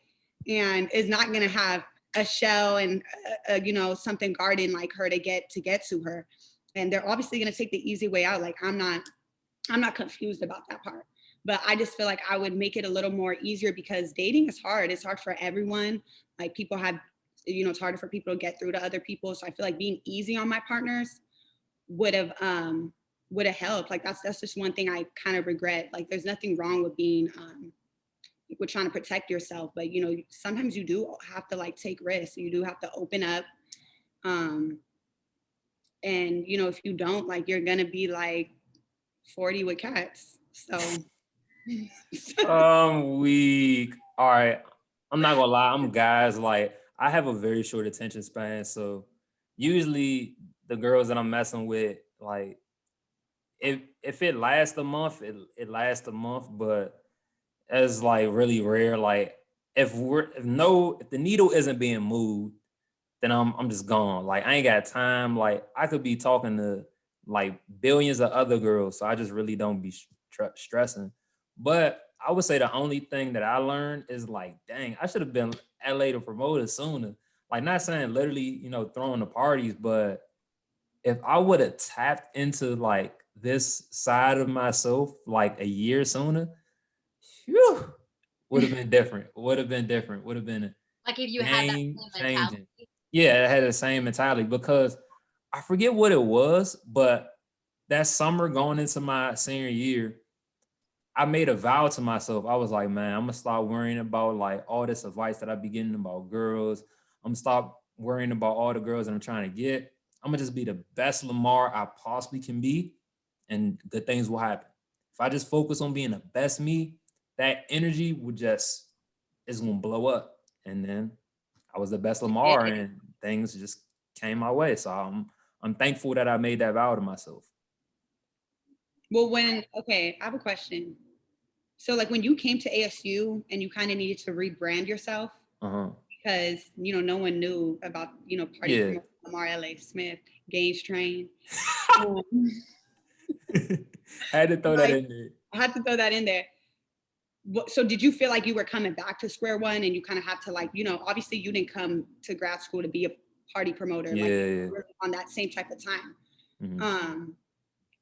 and is not gonna have a shell and something guarding like her to get to her, and they're obviously gonna take the easy way out. Like I'm not confused about that part, but I just feel like I would make it a little more easier because dating is hard. It's hard for everyone. Like people have, it's harder for people to get through to other people. So I feel like being easy on my partners would have helped. Like that's just one thing I kind of regret. Like there's nothing wrong with being with trying to protect yourself, but sometimes you do have to like take risks. You do have to open up. Um and if you don't, like you're gonna be like 40 with cats. So Weak. All right. I'm not gonna lie. I'm guys like I have a very short attention span, so usually the girls that I'm messing with, like if it lasts a month, it lasts a month, but it's like really rare. Like if the needle isn't being moved, then I'm just gone. Like I ain't got time. Like I could be talking to like billions of other girls, so I just really don't be stressing. But I would say the only thing that I learned is like, dang, I should have been LA to promote it sooner. Like not saying literally, throwing the parties, but if I would have tapped into like this side of myself like a year sooner, whew, would have been different. Would have been different. Would have been Like if you had that game same mentality. changing. Yeah, it had the same mentality because I forget what it was, but that summer going into my senior year, I made a vow to myself. I was like, man, I'm gonna stop worrying about like all this advice that I be getting about girls. I'm gonna stop worrying about all the girls that I'm trying to get. I'm gonna just be the best Lamar I possibly can be, and good things will happen. If I just focus on being the best me, that energy would just is gonna blow up. And then I was the best Lamar, and things just came my way. So I'm thankful that I made that vow to myself. well, okay, I have a question. So like when you came to ASU and you kind of needed to rebrand yourself, Uh huh. because no one knew about party Yeah. promoter Lamar L.A. Smith, Gaines Train. Um, Had to throw that like in there. I had to throw that in there. So did you feel like you were coming back to square one, and you kind of have to obviously you didn't come to grad school to be a party promoter, like Yeah. you were on that same type of time. Mhm.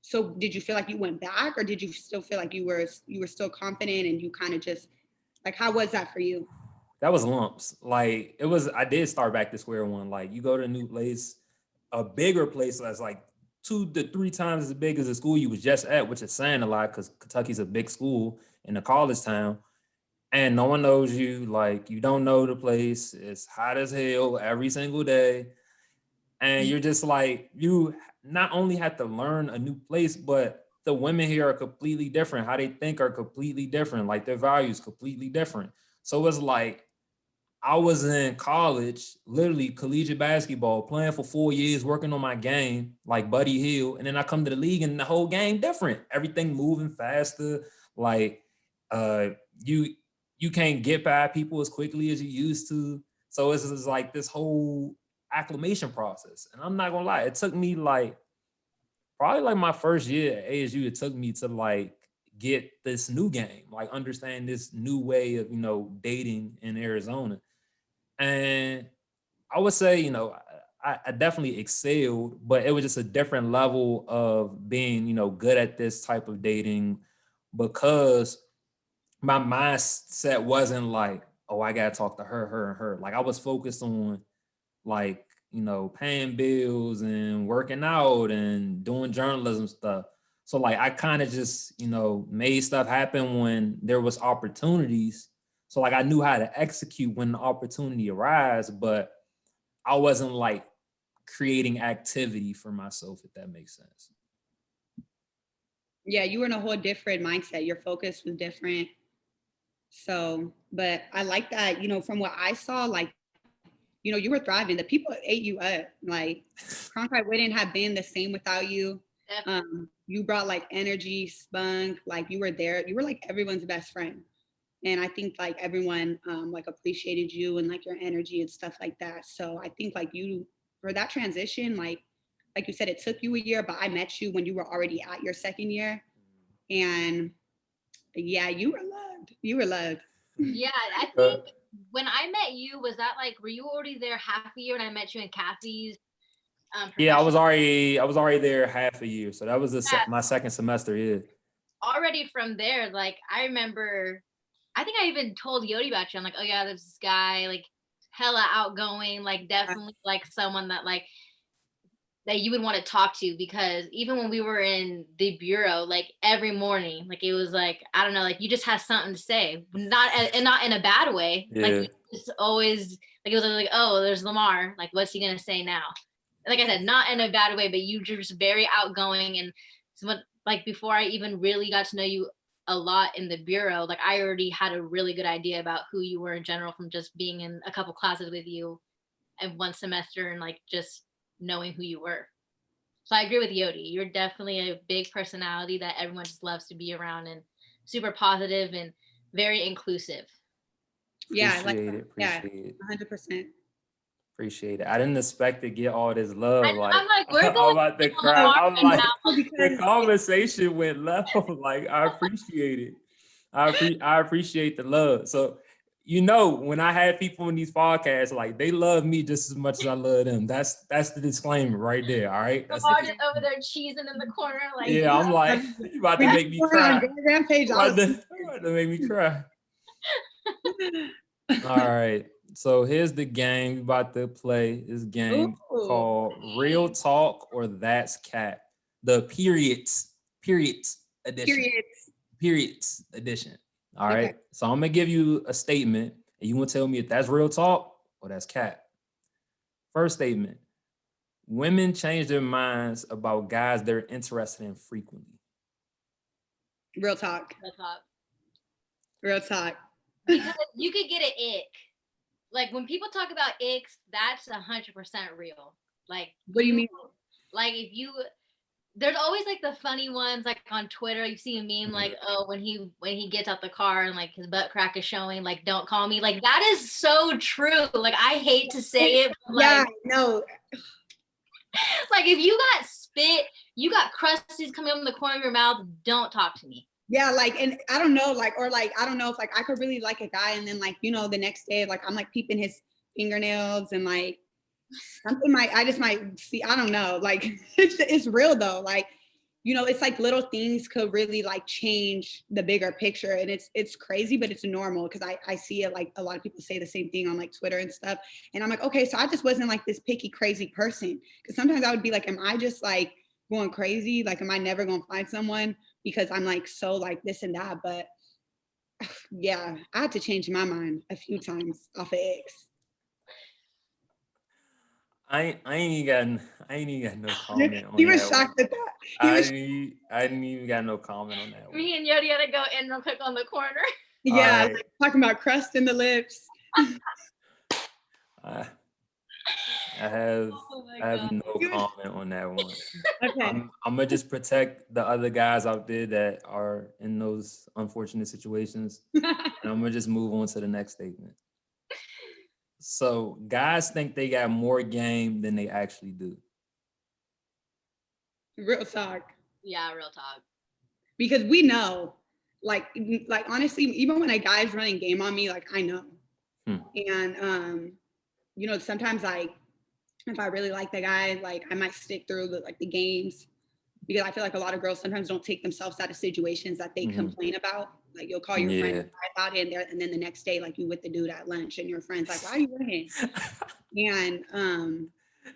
So did you feel like you went back, or did you still feel like you were still confident, and you kind of just like, how was that for you? That was lumps. Like it was. I did start back to square one. Like you go to a new place, a bigger place that's like 2 to 3 times as big as the school you was just at, which is saying a lot because Kentucky's a big school in a college town, and no one knows you. Like you don't know the place. It's hot as hell every single day, and you're just like you not only have to learn a new place, but the women here are completely different. How they think are completely different. Like their values completely different. So it's like I was in college, literally collegiate basketball, playing for 4 years, working on my game, like Buddy Hield. And then I come to the league and the whole game different. Everything moving faster. Like uh you you can't get by people as quickly as you used to. So it's just like this whole acclimation process. And I'm not gonna lie, it took me like probably like my first year at ASU, it took me to like get this new game, like understand this new way of, dating in Arizona. And I would say, I definitely excelled, but it was just a different level of being, good at this type of dating because my mindset wasn't like, oh, I gotta talk to her, and her. Like I was focused on like, paying bills and working out and doing journalism stuff. So like I kind of just, made stuff happen when there was opportunities. So like I knew how to execute when the opportunity arrives, but I wasn't like creating activity for myself, if that makes sense. Yeah, you were in a whole different mindset. Your focus was different. So, but I like that, from what I saw, like, you were thriving. The people ate you up. Like, Cronkite wouldn't have been the same without you. You brought like energy, spunk, like you were there. You were like everyone's best friend. And I think like everyone like appreciated you and like your energy and stuff like that. So I think like you, for that transition, like you said, it took you a year, but I met you when you were already at your second year. And yeah, you were loved. You were loved. Yeah, I think when I met you, was that like, were you already there half a year when I met you in Kathy's Yeah, I was professional? already there half a year, so that was my second semester. Yeah, Already from there, like I remember, I think I even told Yodi about you. I'm like, oh yeah, there's this guy, like hella outgoing, like definitely like someone that you would want to talk to, because even when we were in the bureau, like every morning, like it was like, I don't know, like you just had something to say, and not in a bad way. Like yeah, you just always, like it was like, oh, there's Lamar, like what's he gonna say now? And like I said, not in a bad way, but you just very outgoing. And so like before I even really got to know you a lot in the bureau, like I already had a really good idea about who you were in general from just being in a couple classes with you and one semester and like just knowing who you were. So I agree with Yodi. You're definitely a big personality that everyone just loves to be around, and super positive and very inclusive. Yeah, I like appreciate that. it, Yeah, appreciate it, 100%. appreciate it. I didn't expect to get all this love. Like I'm like, we're I'm going about to on cry. Lamar I'm right like now. the Because conversation went left. Like I appreciate it. I appreciate the love. So when I had people in these podcasts, like they love me just as much as I love them. That's the disclaimer right there. All right. That's the Lamar just over there cheesing in the corner, like, yeah. I'm like, you about to when you make me were on cry. Rampage, You I was about to make me cry. All right. So here's the game we about to play. This game ooh, called Real Talk or That's Cat. The periods edition. periods. Periods edition. All Okay. right. So I'm gonna give you a statement and you want to tell me if that's real talk or that's cat. First statement. Women change their minds about guys they're interested in frequently. Real talk. the top. Real talk. Because you could get an ick. Like when people talk about icks, that's 100% real. Like What do you mean? like if you there's always like the funny ones like on Twitter. You see a meme like, oh, when he gets out the car and like his butt crack is showing, like, don't call me. Like that is so true. Like I hate to say it, but Yeah, like no. like if you got spit, you got crusties coming from the corner of your mouth, don't talk to me. Yeah, like, and I don't know, like, or like, I don't know if like I could really like a guy and then like, you know, the next day, like I'm like peeping his fingernails and like something I just might see, I don't know, like it's real though. Like, you know, it's like little things could really like change the bigger picture. And it's crazy, but it's normal because I see it like a lot of people say the same thing on like Twitter and stuff. And I'm like, okay, so I just wasn't like this picky, crazy person. Because sometimes I would be like, am I just like going crazy? Like, am I never gonna find someone because I'm like so like this and that? But yeah, I had to change my mind a few times off of X. I ain't even got no comment on He was that one. shocked at that. He was, I didn't even got no comment on that one. Me and Yodi had to go in real quick on the corner. yeah, Alright. like, talking about crust in the lips. I have Oh my I have God. no comment on that one. Okay. I'm gonna just protect the other guys out there that are in those unfortunate situations, and I'm gonna just move on to the next statement. So guys think they got more game than they actually do. Real talk. Yeah, real talk. Because we know, like honestly, even when a guy's running game on me, like I know. And you know, sometimes like if I really like the guy, like I might stick through the games because I feel like a lot of girls sometimes don't take themselves out of situations that they complain about. Like you'll call your friend about it, and then the next day, like you with the dude at lunch, and your friend's like, "Why are you running?" And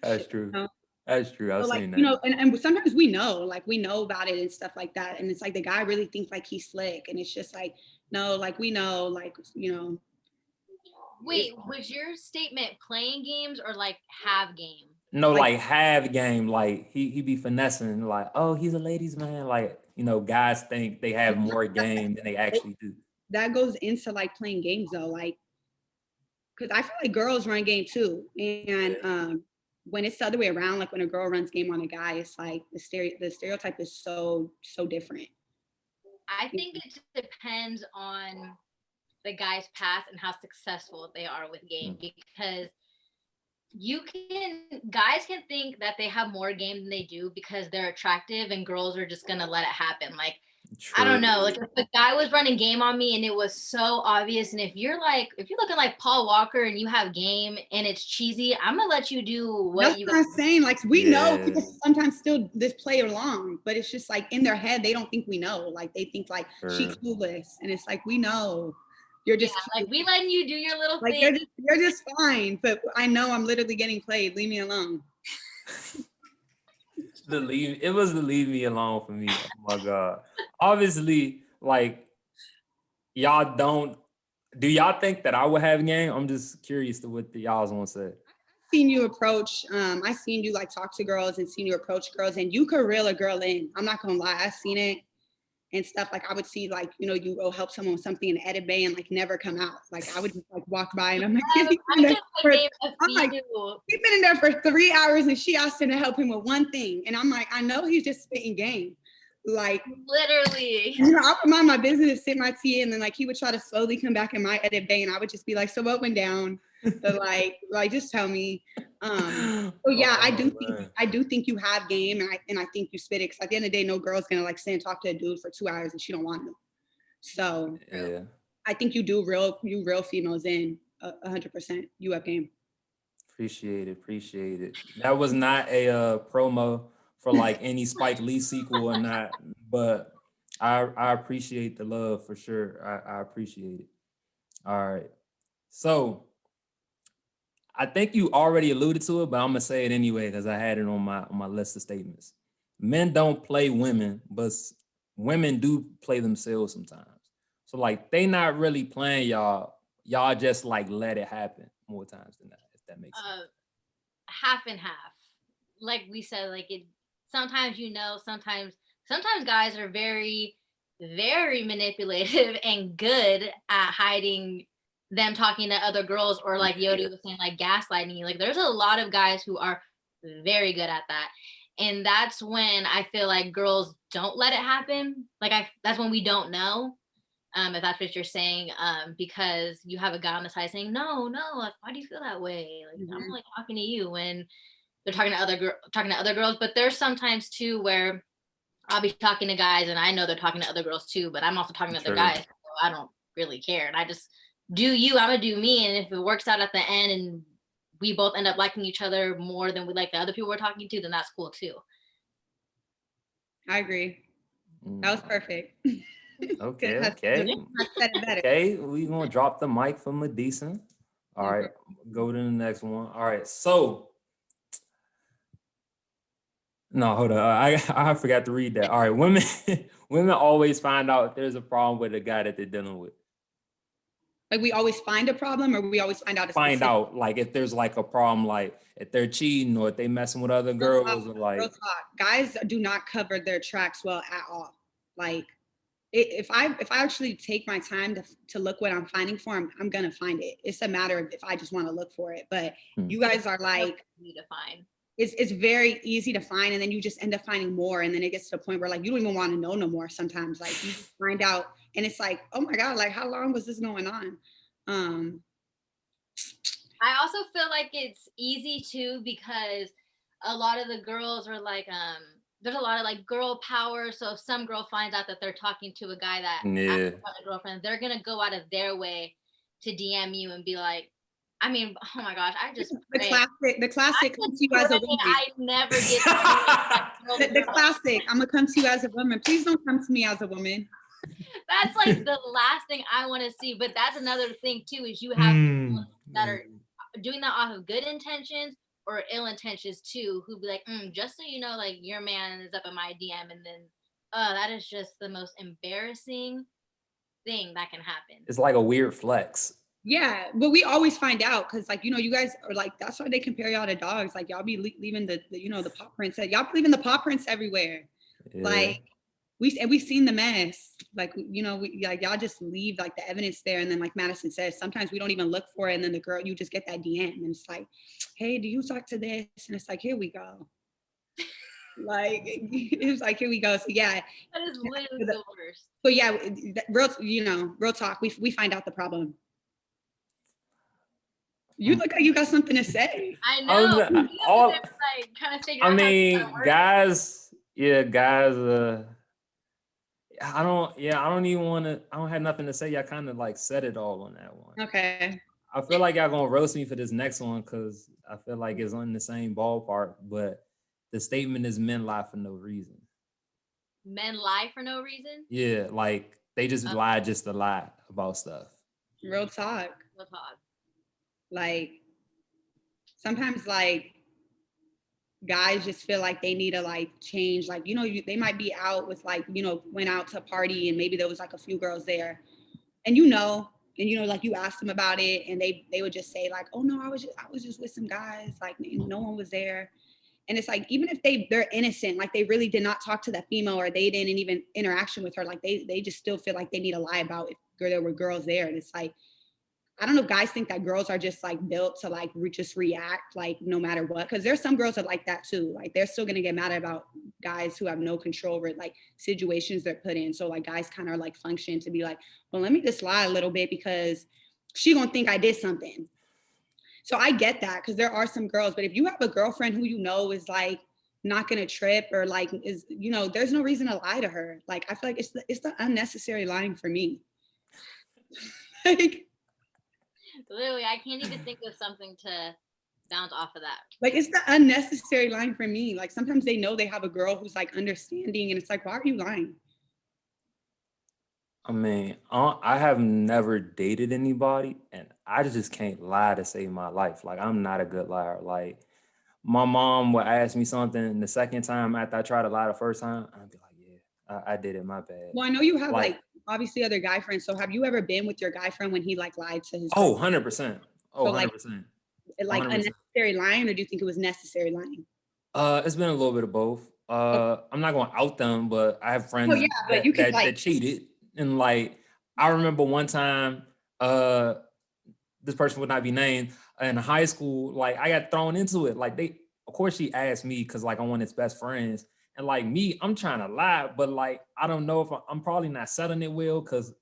That's true. you know, That's true. I've so like seen that. you know, and sometimes we know, like we know about it and stuff like that, and it's like the guy really thinks like he's slick, and it's just like no, like we know, like you know. Wait, was your statement playing games or like have game? No, like have game, like he be finessing, like, oh, he's a ladies' man. Like, you know, guys think they have more game than they actually do. That goes into like playing games though, like because I feel like girls run game too. And when it's the other way around, like when a girl runs game on a guy, it's like the stereotype is so different. I think it depends on the guy's past and how successful they are with game, because guys can think that they have more game than they do because they're attractive, and girls are just gonna let it happen. Like I don't know, like if the guy was running game on me and it was so obvious, and if you're looking like Paul Walker and you have game and it's cheesy, I'm gonna let you do what That's you what I'm saying. Like we know people sometimes still this play along, but it's just like in their head they don't think we know. Like they think like she's clueless, and it's like we know you're just like we letting you do your little like thing. you're just fine, but I know I'm literally getting played. Leave me alone. It was the leave me alone for me. Oh my God. Obviously, like y'all don't. Do y'all think that I would have game? I'm just curious to what y'all's gonna say. Seen you approach, I seen you like talk to girls and seen you approach girls, and you could reel a girl in. I'm not gonna lie, I seen it and stuff. Like I would see like, you know, you go help someone with something in edit bay and like never come out. Like I would just like walk by and I'm like, you've been in there for 3 hours and she asked him to help him with one thing. And I'm like, I know he's just spitting game. Like literally, you know, I would mind my business, sit my tea, and then like he would try to slowly come back in my edit bay, and I would just be like, so what went down? But like just tell me. So yeah, I do think you have game, and I think you spit it, because at the end of the day, no girl's gonna like sit and talk to a dude for 2 hours and she don't want to. So yeah, I think you real females in 100%. You have game. Appreciate it. That was not a promo for like any Spike Lee sequel or not, but I appreciate the love for sure. I appreciate it. All right. So I think you already alluded to it, but I'm gonna say it anyway because I had it on my list of statements. Men don't play women, but women do play themselves sometimes. So like they not really playing y'all. Y'all just like let it happen more times than that, if that makes sense. Half and half. Like we said, like it sometimes, you know, sometimes guys are very, very manipulative and good at hiding them talking to other girls, or like Yodi was saying, like gaslighting you. Like there's a lot of guys who are very good at that. And that's when I feel like girls don't let it happen. Like that's when we don't know. If that's what you're saying, because you have a guy on the side saying, no, like, why do you feel that way? Like, I'm Mhm. only talking to you, when they're talking to other girls. But there's sometimes too where I'll be talking to guys and I know they're talking to other girls too, but I'm also talking to other True. guys, so I don't really care. And I just do you, I'm gonna do me. And if it works out at the end and we both end up liking each other more than we like the other people we're talking to, then that's cool too. I agree. That was perfect. Okay, Couldn't have okay. said it better. Okay, we gonna drop the mic for Madisen. All right, go to the next one. All right, so no, hold on. I forgot to read that. All right, women always find out if there's a problem with a guy that they're dealing with. Like we always find a problem, or we always find out a Find specific. out like if there's like a problem, like if they're cheating or if they messing with other girls, or Real like talk. Guys do not cover their tracks well at all. Like if I actually take my time to look what I'm finding for, I'm gonna find it. It's a matter of if I just want to look for it. But you guys are like, Easy to find. it's very easy to find, and then you just end up finding more, and then it gets to the point where like you don't even want to know no more sometimes. Like you just find out and it's like, oh my God, like how long was this going on? I also feel like it's easy too because a lot of the girls are like, there's a lot of like girl power. So if some girl finds out that they're talking to a guy that yeah. has a girlfriend, they're gonna go out of their way to DM you and be like, I mean, oh my gosh, I just pray. The classic comes to you as a woman. I never get the classic. I'm gonna come to you as a woman. Please don't come to me as a woman. That's like the last thing I want to see. But that's another thing too, is you have people that are doing that off of good intentions or ill intentions too, who be like, just so you know, like your man is up in my DM, and then that is just the most embarrassing thing that can happen. It's like a weird flex. Yeah, but we always find out because, like, you guys are like, that's why they compare y'all to dogs. Like, y'all be leaving the the paw prints. Y'all leaving the paw prints everywhere. Yeah. Like, we've seen the mess. Like, we like y'all just leave like the evidence there, and then like Madison says, sometimes we don't even look for it, and then the girl, you just get that DM, and it's like, hey, do you talk to this? And it's like, here we go. Like it's like, here we go. So yeah, that is literally the worst. But yeah, real talk. We find out the problem. You look like you got something to say. I know. Like, trying to figure I out mean, guys. I don't even want to. I don't have nothing to say. Y'all kind of like said it all on that one. Okay. I feel like y'all gonna roast me for this next one because I feel like it's on the same ballpark. But the statement is men lie for no reason. Men lie for no reason? Yeah, like they just lie just to lie about stuff. Real talk. Real talk. Like sometimes like guys just feel like they need to like change. Like, they might be out with like, went out to a party and maybe there was like a few girls there. And like you asked them about it and they would just say like, oh no, I was just with some guys, like no one was there. And it's like, even if they're innocent, like they really did not talk to that female or they didn't even interaction with her, like they just still feel like they need to lie about if there were girls there. And it's like, I don't know if guys think that girls are just like built to like just react like no matter what. Cause there's some girls that like that too. Like they're still gonna get mad about guys who have no control over like situations they're put in. So like guys kind of like function to be like, well, let me just lie a little bit because she gonna think I did something. So I get that because there are some girls, but if you have a girlfriend who is like not gonna trip or like is, there's no reason to lie to her. Like I feel like it's the unnecessary lying for me. Like literally, I can't even think of something to bounce off of that. Like it's the unnecessary line for me. Like sometimes they know they have a girl who's like understanding and it's like, why are you lying? I mean, I have never dated anybody and I just can't lie to save my life. Like I'm not a good liar. Like my mom would ask me something and the second time after I tried to lie the first time, I'd be like, yeah, I did it, my bad. Well, I know you have like obviously other guy friends. So have you ever been with your guy friend when he like lied to his Oh, 100%. Oh, 100%. Like unnecessary lying, or do you think it was necessary lying? It's been a little bit of both. I'm not going to out them, but I have friends that cheated. And like, I remember one time, this person would not be named, in high school, like I got thrown into it. Like of course she asked me because like I'm one of his best friends. And like me, I'm trying to lie, but like I don't know if I'm probably not selling it well because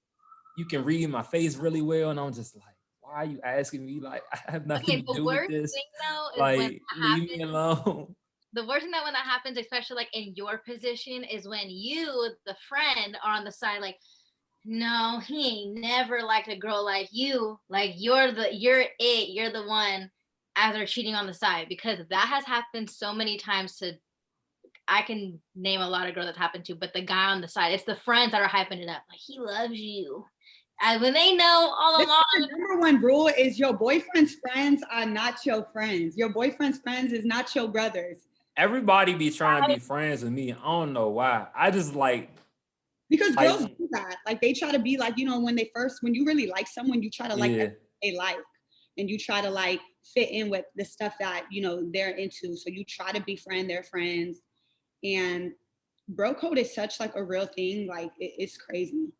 you can read my face really well. And I'm just like, why are you asking me? Like, I have nothing Okay, to the do with worst this. thing though is when Like, that leave me happens. alone. The worst thing that when that happens, especially like in your position, is when you, the friend, are on the side like, no, he ain't never liked a girl like you. Like you're the one as they're cheating on the side, because that has happened so many times to, I can name a lot of girls that's happened to, but the guy on the side, it's the friends that are hyping it up. Like he loves you. And when they know all This is along, the number one rule is your boyfriend's friends are not your friends. Your boyfriend's friends is not your brothers. Everybody be trying to be friends with me. I don't know why. I just Because like, girls do that. Like they try to be like, when you really like someone, you try to like yeah, everything they like. And you try to like fit in with the stuff that, they're into. So you try to befriend their friends. And bro code is such like a real thing. Like it's crazy.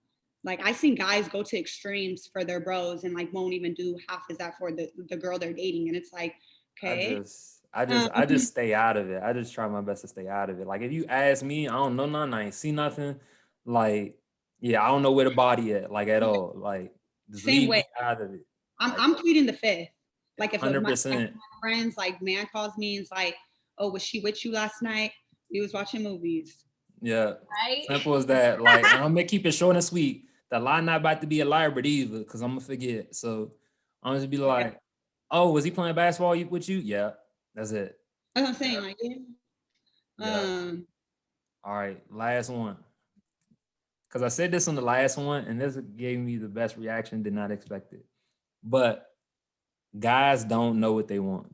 Like I seen guys go to extremes for their bros and like won't even do half as that for the girl they're dating. And it's like, I okay. just, I just, I just stay out of it. I just try my best to stay out of it. Like if you ask me, I don't know nothing. I ain't see nothing. Like, yeah, I don't know where the body at. Like at all. Like just Same leave way. me out of it. I'm Like I'm pleading the fifth. Like if hundred my percent. friends like man calls me and it's like, oh, was she with you last night? We was watching movies. Yeah, right? simple as that. Like, and I'm gonna keep it short and sweet. The lie not about to be elaborate either, because I'm gonna forget. So I'm just be like, "Oh, was he playing basketball with you?" Yeah, that's it. That's what I'm saying. Yeah, Like, yeah. um, All right, last one. Because I said this on the last one, and this gave me the best reaction. Did not expect it. But guys don't know what they want.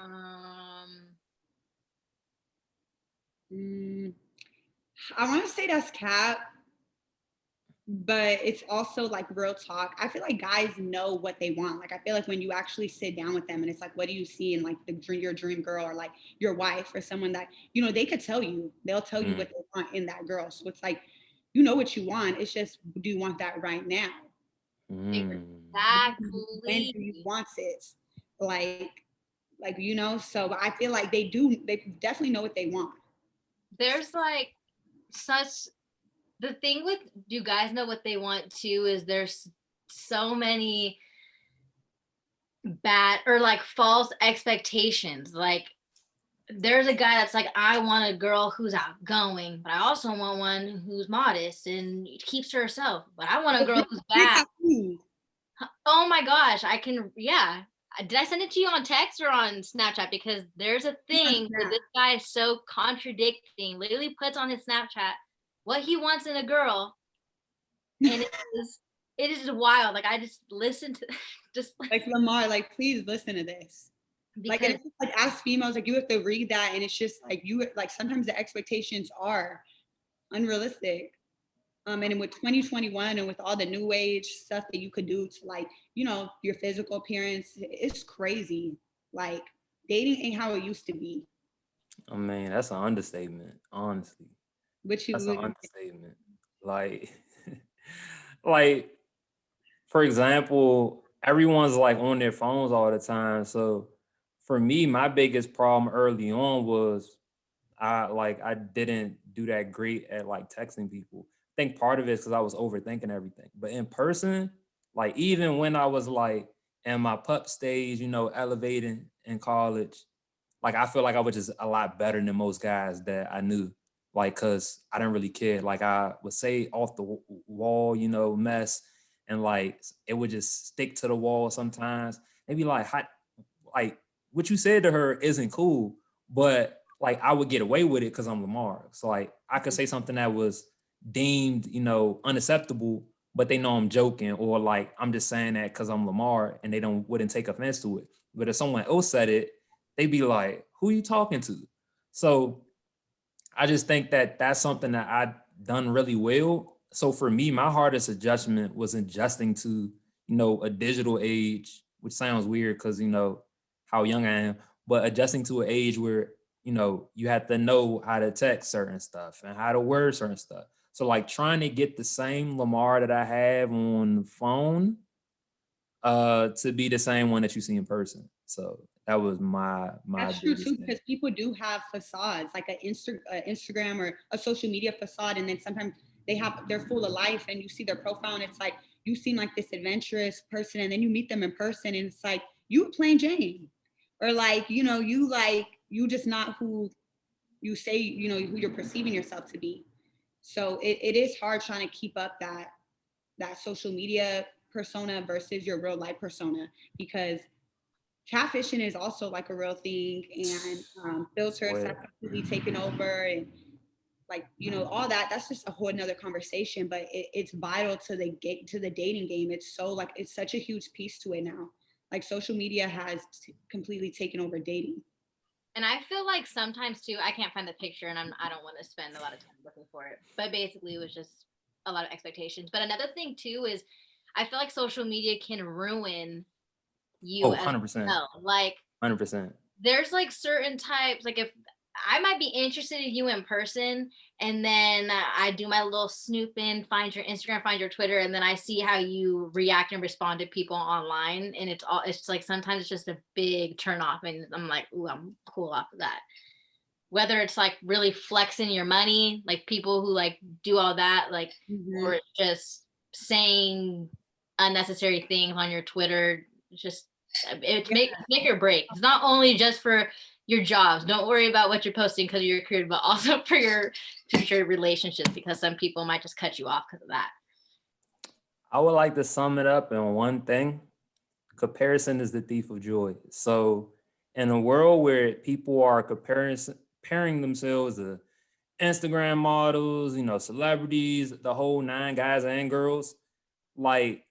Um, mm, I want to say that's cap, but it's also like real talk. I feel like guys know what they want. Like I feel like when you actually sit down with them and it's like, what do you see in like your dream girl or like your wife or someone that they could tell you. They'll tell you Mm, what they want in that girl. So it's like, you know what you want. It's just, do you want that right now? mm. When exactly. do you want it? Like so I feel like they definitely know what they want. There's like such, the thing with, do you guys know what they want too, is there's so many bad or like false expectations. Like there's a guy that's like, I want a girl who's outgoing, but I also want one who's modest and keeps to herself. But I want a girl who's bad. Oh my gosh, I can, yeah. Did I send it to you on text or on Snapchat? Because there's a thing where this guy is so contradicting, literally puts on his Snapchat what he wants in a girl. And it is wild. Like I just listen to just Like Lamar, like please listen to this. Like and because it's like as females, like you have to read that and it's just like you like sometimes the expectations are unrealistic. And with 2021 and with all the new age stuff that you could do to like, your physical appearance, it's crazy. Like dating ain't how it used to be. I mean, that's an understatement, honestly. Which That's an you understatement. Like, like for example, everyone's like on their phones all the time. So for me, my biggest problem early on was I didn't do that great at like texting people. I think part of it is because I was overthinking everything. But in person, like even when I was like in my pup stage, elevating in college, like I feel like I was just a lot better than most guys that I knew. Like, cause I didn't really care. Like I would say off the wall, mess, and like it would just stick to the wall sometimes. Maybe like hot, like what you said to her isn't cool, but like I would get away with it because I'm Lamar. So like I could say something that was deemed, unacceptable, but they know I'm joking, or like I'm just saying that because I'm Lamar and they don't wouldn't take offense to it. But if someone else said it, they'd be like, "Who are you talking to?" So I just think that that's something that I done really well. So for me, my hardest adjustment was adjusting to, a digital age, which sounds weird because, how young I am, but adjusting to an age where, you have to know how to text certain stuff and how to word certain stuff. So like trying to get the same Lamar that I have on the phone, to be the same one that you see in person. So that was my That's true biggest too, thing. because people do have facades, like a Instagram or a social media facade, and then sometimes they're full of life, and you see their profile, and it's like you seem like this adventurous person, and then you meet them in person, and it's like you plain Jane, or like you just not who you say who you're perceiving yourself to be. So it is hard trying to keep up that social media persona versus your real life persona, because catfishing is also like a real thing, and filters have Swear. completely taken over, and like all that's just a whole nother conversation, but it's vital to the dating game. It's so like it's such a huge piece to it now. Like social media has completely taken over dating. And I feel like sometimes too, I can't find the picture, and I don't want to spend a lot of time looking for it. But basically, it was just a lot of expectations. But another thing too is, I feel like social media can ruin you Oh, as 100%. well. Like 100%. there's like certain types, like if I might be interested in you in person, and then I do my little snooping, find your Instagram, find your Twitter, and then I see how you react and respond to people online, and it's like sometimes it's just a big turn off, and I'm like, ooh, I'm cool off of that. Whether it's like really flexing your money, like people who like do all that, like, or it's just saying unnecessary things on your Twitter, just it's make or break. It's not only just for your jobs. Don't worry about what you're posting because of your career, but also for your future relationships, because some people might just cut you off because of that. I would like to sum it up in one thing. Comparison is the thief of joy. So in a world where people are comparing themselves to Instagram models, celebrities, the whole nine, guys and girls, like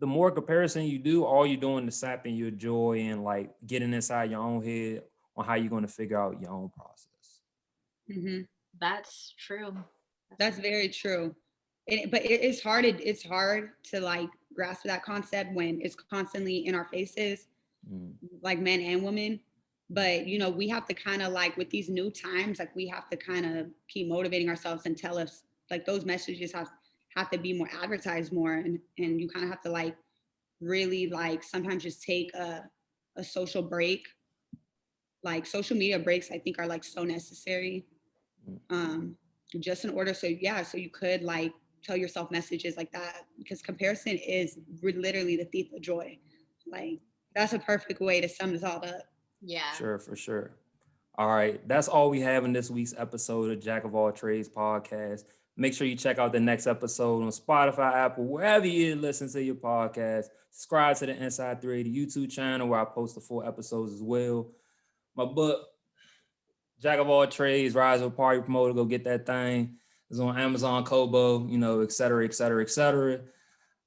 the more comparison you do, all you're doing is sapping your joy and like getting inside your own head on how you're going to figure out your own process. Mm-hmm. That's true. That's very true. But it's hard. It's hard to like grasp that concept when it's constantly in our faces, like men and women. But we have to kind of like with these new times, like we have to kind of keep motivating ourselves and tell us like those messages have to be more advertised more, and you kind of have to like really like sometimes just take a social break. Like social media breaks, I think are like so necessary. Um, just in order so you could like tell yourself messages like that, because comparison is literally the thief of joy. Like that's a perfect way to sum this all up. Yeah. Sure, for sure. All right, that's all we have in this week's episode of Jack of All Trades podcast. Make sure you check out the next episode on Spotify, Apple, wherever you listen to your podcast. Subscribe to the Inside 380 YouTube channel where I post the full episodes as well. My book, Jack of All Trades, Rise of a Party Promoter, go get that thing. It's on Amazon, Kobo, et cetera, et cetera, et cetera.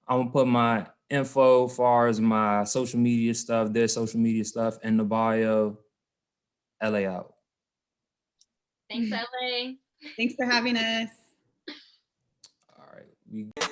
I'm gonna put my info as far as my social media stuff, their social media stuff in the bio. LA out. Thanks, LA. Thanks for having us. All right.